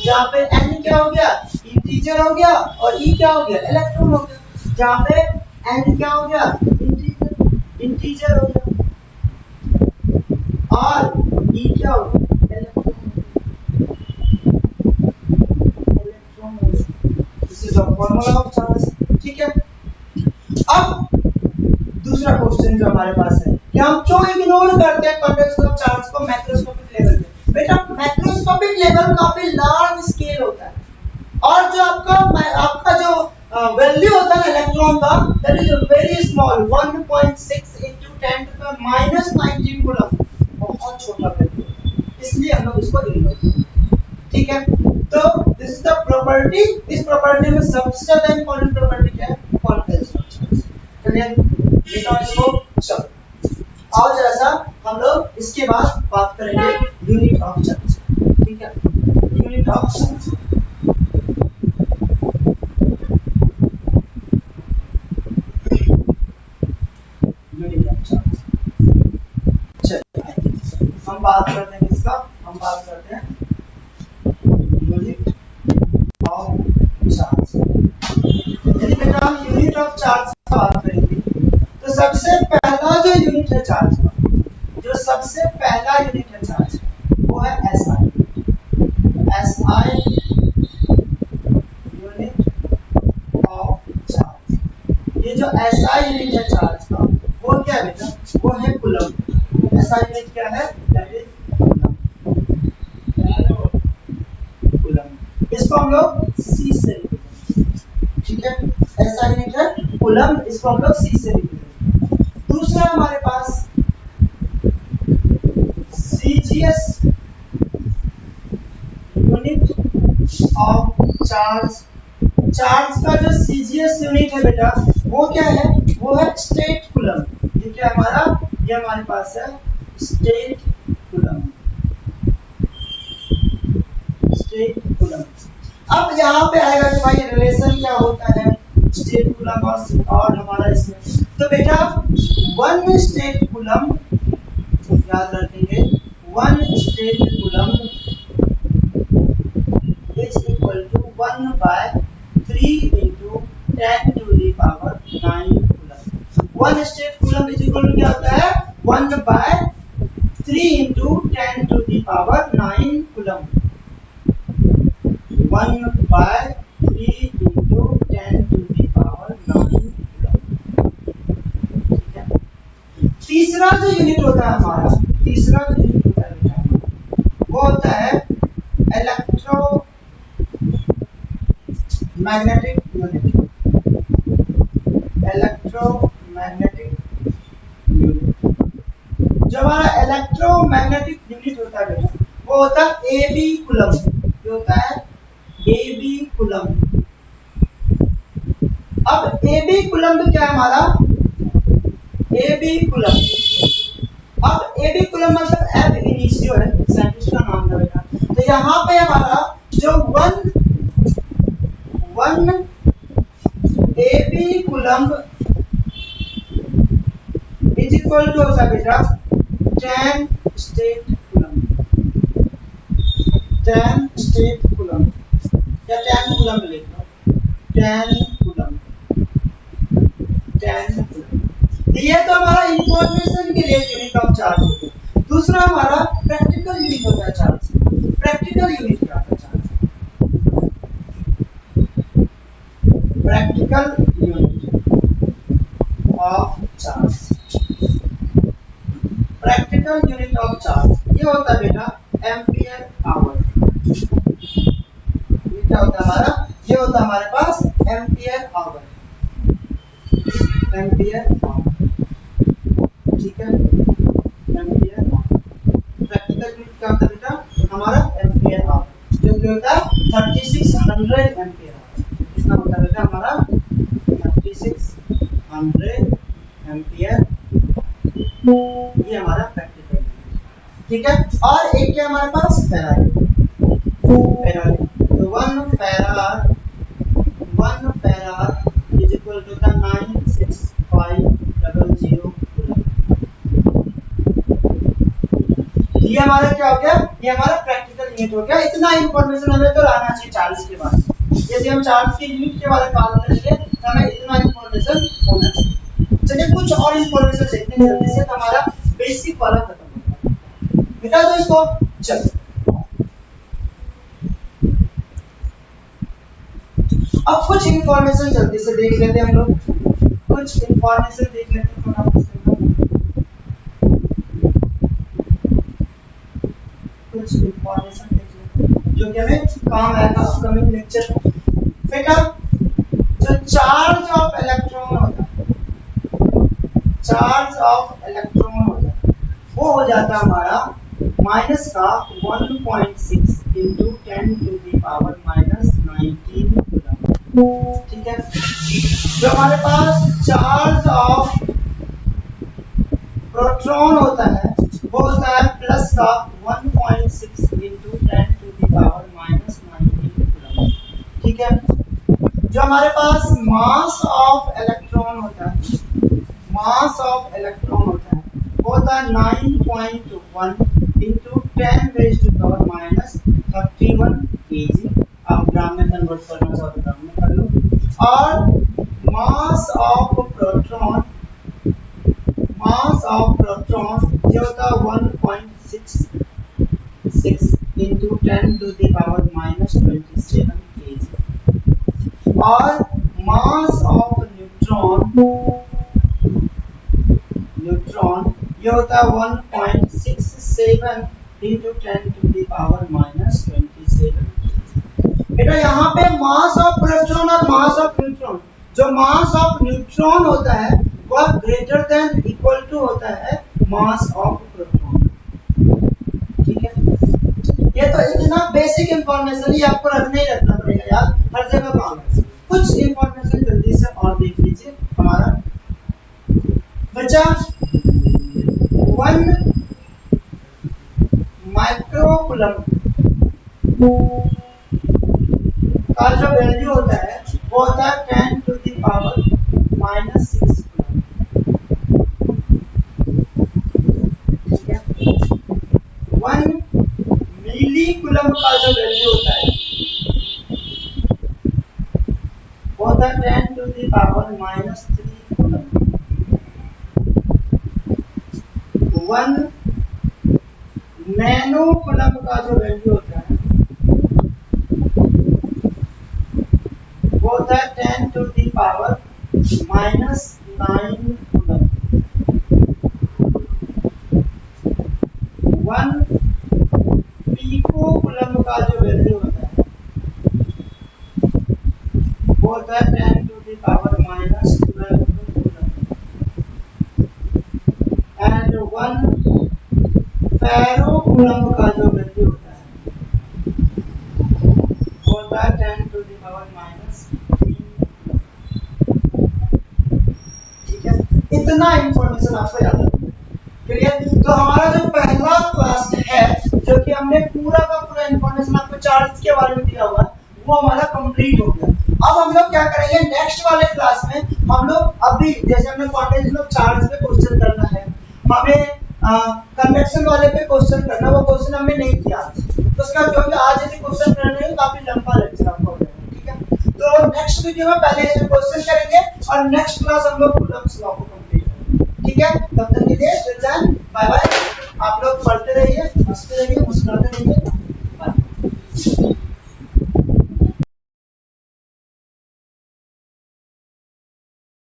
जहाँ पे n क्या हो गया, इंटीजर हो गया, और e क्या हो गया, इलेक्ट्रॉन हो गया। जहाँ पे n क्या हो गया, इंटीजर हो गया, और e क्या हो गया, इलेक्ट्रॉन हो गया। This is the formula of charge. ठीक है, अब दूसरा क्वेश्चन जो हमारे पास है कि हम क्यों इग्नोर करते हैं क्वांटाइजेशन ऑफ चार्ज को मैक्रोस्कोपिक लेवल पे। बेटा मैक्रोस्कोपिक लेवल काफी लार्ज स्केल होता है, और जो आपका जो वैल्यू होता है इलेक्ट्रॉन का, that is very small, 1.6 into 10⁻⁻19 coulomb, बहुत छोटा वैल्यू, इसलिए हम लोग इसको इग्नोर करते हैं। ठीक है, तो दिस इज द प्रॉपर्टी। इस प्रॉपर्टी में सबसे ज्यादा इंपॉर्टेंट प्रॉपर्टी क्या है, क्वांटाइजेशन ऑफ चार्ज। क्लियर, इसको चलो आओ जरा सा हम लोग इसके बाद बात करेंगे यूनिट ऑफ चार्ज। ठीक है, unit of charge. Unit of charge चलिए हम बात करते हैं इसका, हम बात करते हैं यूनिट ऑफ चार्ज। यदि बेटा हम यूनिट ऑफ चार्ज की बात करेंगे तो सबसे पहला जो यूनिट है चार्ज का, जो सबसे पहला यूनिट है चार्ज वो है SI. SI unit of charge. ये जो एसआई यूनिट है चार्ज का वो क्या है बेटा, वो है कूलम। एसआई यूनिट क्या है, दैट इज कूलम। इसको हम लोग सी से लिखते हैं। ठीक है, एसआई यूनिट है कूलम, इसको हम लोग सी से लिखते हैं। दूसरा हमारे पास CGS unit of charge. Charge का जो सीजीएस यूनिट है बेटा वो क्या है, वो है स्टेट कूलम। ये क्या हमारा, ये हमारे पास है स्टेट कूलम। State coulomb. अब यहाँ पे आएगा कि भाई रिलेशन क्या होता है स्टेट कूलम और हमारा इसमें, तो बेटा वन स्टेट कूलम, याद रखेंगे, one stat coulomb is equal to 1/3 into 10 to the power 9 coulomb. One stat coulomb is equal to क्या होता है, 1/3 into 10 to the power 9 coulomb. 1/3 into 10 to the power 9 coulomb. ठीक है, तीसरा जो यूनिट होता है हमारा, तीसरा जो यूनिट होता है वो होता है electro magnetic unit. Electromagnetic unit, जो हमारा इलेक्ट्रोमैग्नेटिक यूनिट होता है बेटा वो होता है एबी कूलम। जो होता है एबी कूलम। अब एबी कूलम क्या है हमारा, एबी कूलम। अब एबी कूलम मतलब एब इनिशियो है, साइंटिस्ट का नाम था बेटा। तो यहाँ पे हमारा जो one ab coulomb is equal to होता है बेटा 10 स्टेट कूलम। 10 स्टेट कूलम या 10 कूलम लिख लो, 10 कूलम, 10 कूलम। ये तो हमारा इंफॉर्मेशन के लिए यूनिट ऑफ चार्ज होता है। दूसरा हमारा प्रैक्टिकल यूनिट होता है चार्ज। प्रैक्टिकल यूनिट क्या होता है charge, practical unit of charge. Practical unit of charge ये होता है बेटा एम्पियर आवर। ये क्या होता है हमारा, ये होता है हमारे पास एम्पियर आवर। एम्पियर आवर, ठीक है, एम्पियर आवर। प्रैक्टिकल यूनिट क्या होता है बेटा हमारा एम्पियर आवर, जो कि होता है 3600 एम्पियर आवर। कितना होता है बेटा हमारा 3600 एम्पियर। ये हमारा प्रैक्टिकल, ठीक है। और एक क्या हमारे पास फैराड। फैराड तो 1 farad is equal to 96500 coulomb. ये हमारा क्या हो गया, ये हमारा प्रैक्टिकल यूनिट हो गया। इतना इंफॉर्मेशन हमें तो लाना चाहिए चार्ज के बारे में। यदि हम चार्ज के यूनिट के बारे में बात करेंगे तो हमें इतना इंफॉर्मेशन होना चाहिए। चलिए कुछ और इंफॉर्मेशन देखते हैं जल्दी से, तो हमारा बेसिक वाला खत्म हो गया। मिटा दो इसको। चलो अब कुछ इंफॉर्मेशन जल्दी से देख लेते हैं हम लोग। कुछ इंफॉर्मेशन देख लेते हैं थोड़ा कुछ इंफॉर्मेशन देख लेते हैं जो कि हमें काम आएगा अपकमिंग लेक्चर में। बेटा जो चार्ज ऑफ इलेक्ट्रॉन होता है, चार्ज ऑफ इलेक्ट्रॉन होता है वो हो जाता है हमारा माइनस का 1.6 into 10 to the power -19 coulomb. ठीक है, जो हमारे पास चार्ज ऑफ प्रोटॉन होता है वो होता है प्लस का 1.6 into 10 to the power minus 19 coulomb. ठीक है, जो हमारे पास मास ऑफ इलेक्ट्रॉन होता है, मास ऑफ इलेक्ट्रॉन होता है वो होता है 9.1 into 10 raised to power minus 31 kg। आप ग्राम में कन्वर्ट करना चाहो तो ग्राम में कर लो। और mass of proton, mass of proton ये होता है 1.66 into 10 to the power minus 27 kg। और मास ऑफ न्यूट्रॉन, न्यूट्रॉन ये होता है 1.67 into 10 to the power minus 27 kg। बेटा यहाँ पे मास ऑफ प्रोटॉन और मास ऑफ न्यूट्रॉन, जो मास ऑफ न्यूट्रॉन होता है वह ग्रेटर देन इक्वल टू होता है मास ऑफ प्रोटॉन। ठीक है, ये तो इतना बेसिक इंफॉर्मेशन ही आपको रखना ही रखना पड़ेगा यार, हर जगह काम है। कुछ इंफॉर्मेशन जल्दी से और देख लीजिए। हमारा बच्चा 1 माइक्रोकूलम का जो वैल्यू होता है वो होता है 10 to the power minus 6 coulomb. ठीक है, 1 मिली कूलम का जो वैल्यू होता है वो होता है 10 to the power minus 3 coulomb. 1 nano coulomb का जो वैल्यू होता है वो होता है 10 to the power minus 9 coulomb. 1 pico coulomb का जो वैल्यू होता है वो होता है 10 to the power minus 12 coulomb. And 1 फेरो कूलम का जो वैल्यू होता है वो होता है 10 to the power minus 3। ठीक है, इतना इंफॉर्मेशन आपको याद रखना है। क्लियर? तो हमारा जो पहला क्लास है जो कि हमने पूरा का पूरा इंफॉर्मेशन आपको चार्ज के बारे में दिया हुआ वो हमारा कंप्लीट हो गया। अब हम लोग क्या करेंगे नेक्स्ट वाले क्लास में, हम लोग अभी जैसे हमने क्वांटिटी ऑफ चार्ज पे क्वेश्चन करना है, हमें कन्वेक्शन वाले पे क्वेश्चन करना, वो क्वेश्चन हमने नहीं किया तो उसका जो भी आज यदि क्वेश्चन करने हैं काफी लंबा लेक्चर आपका हो जाएगा। ठीक है, तो नेक्स्ट वीडियो में पहले ये क्वेश्चन करेंगे और नेक्स्ट क्लास हम लोग कूलम्स लॉ को कंप्लीट करेंगे। ठीक है, तब तक के लिए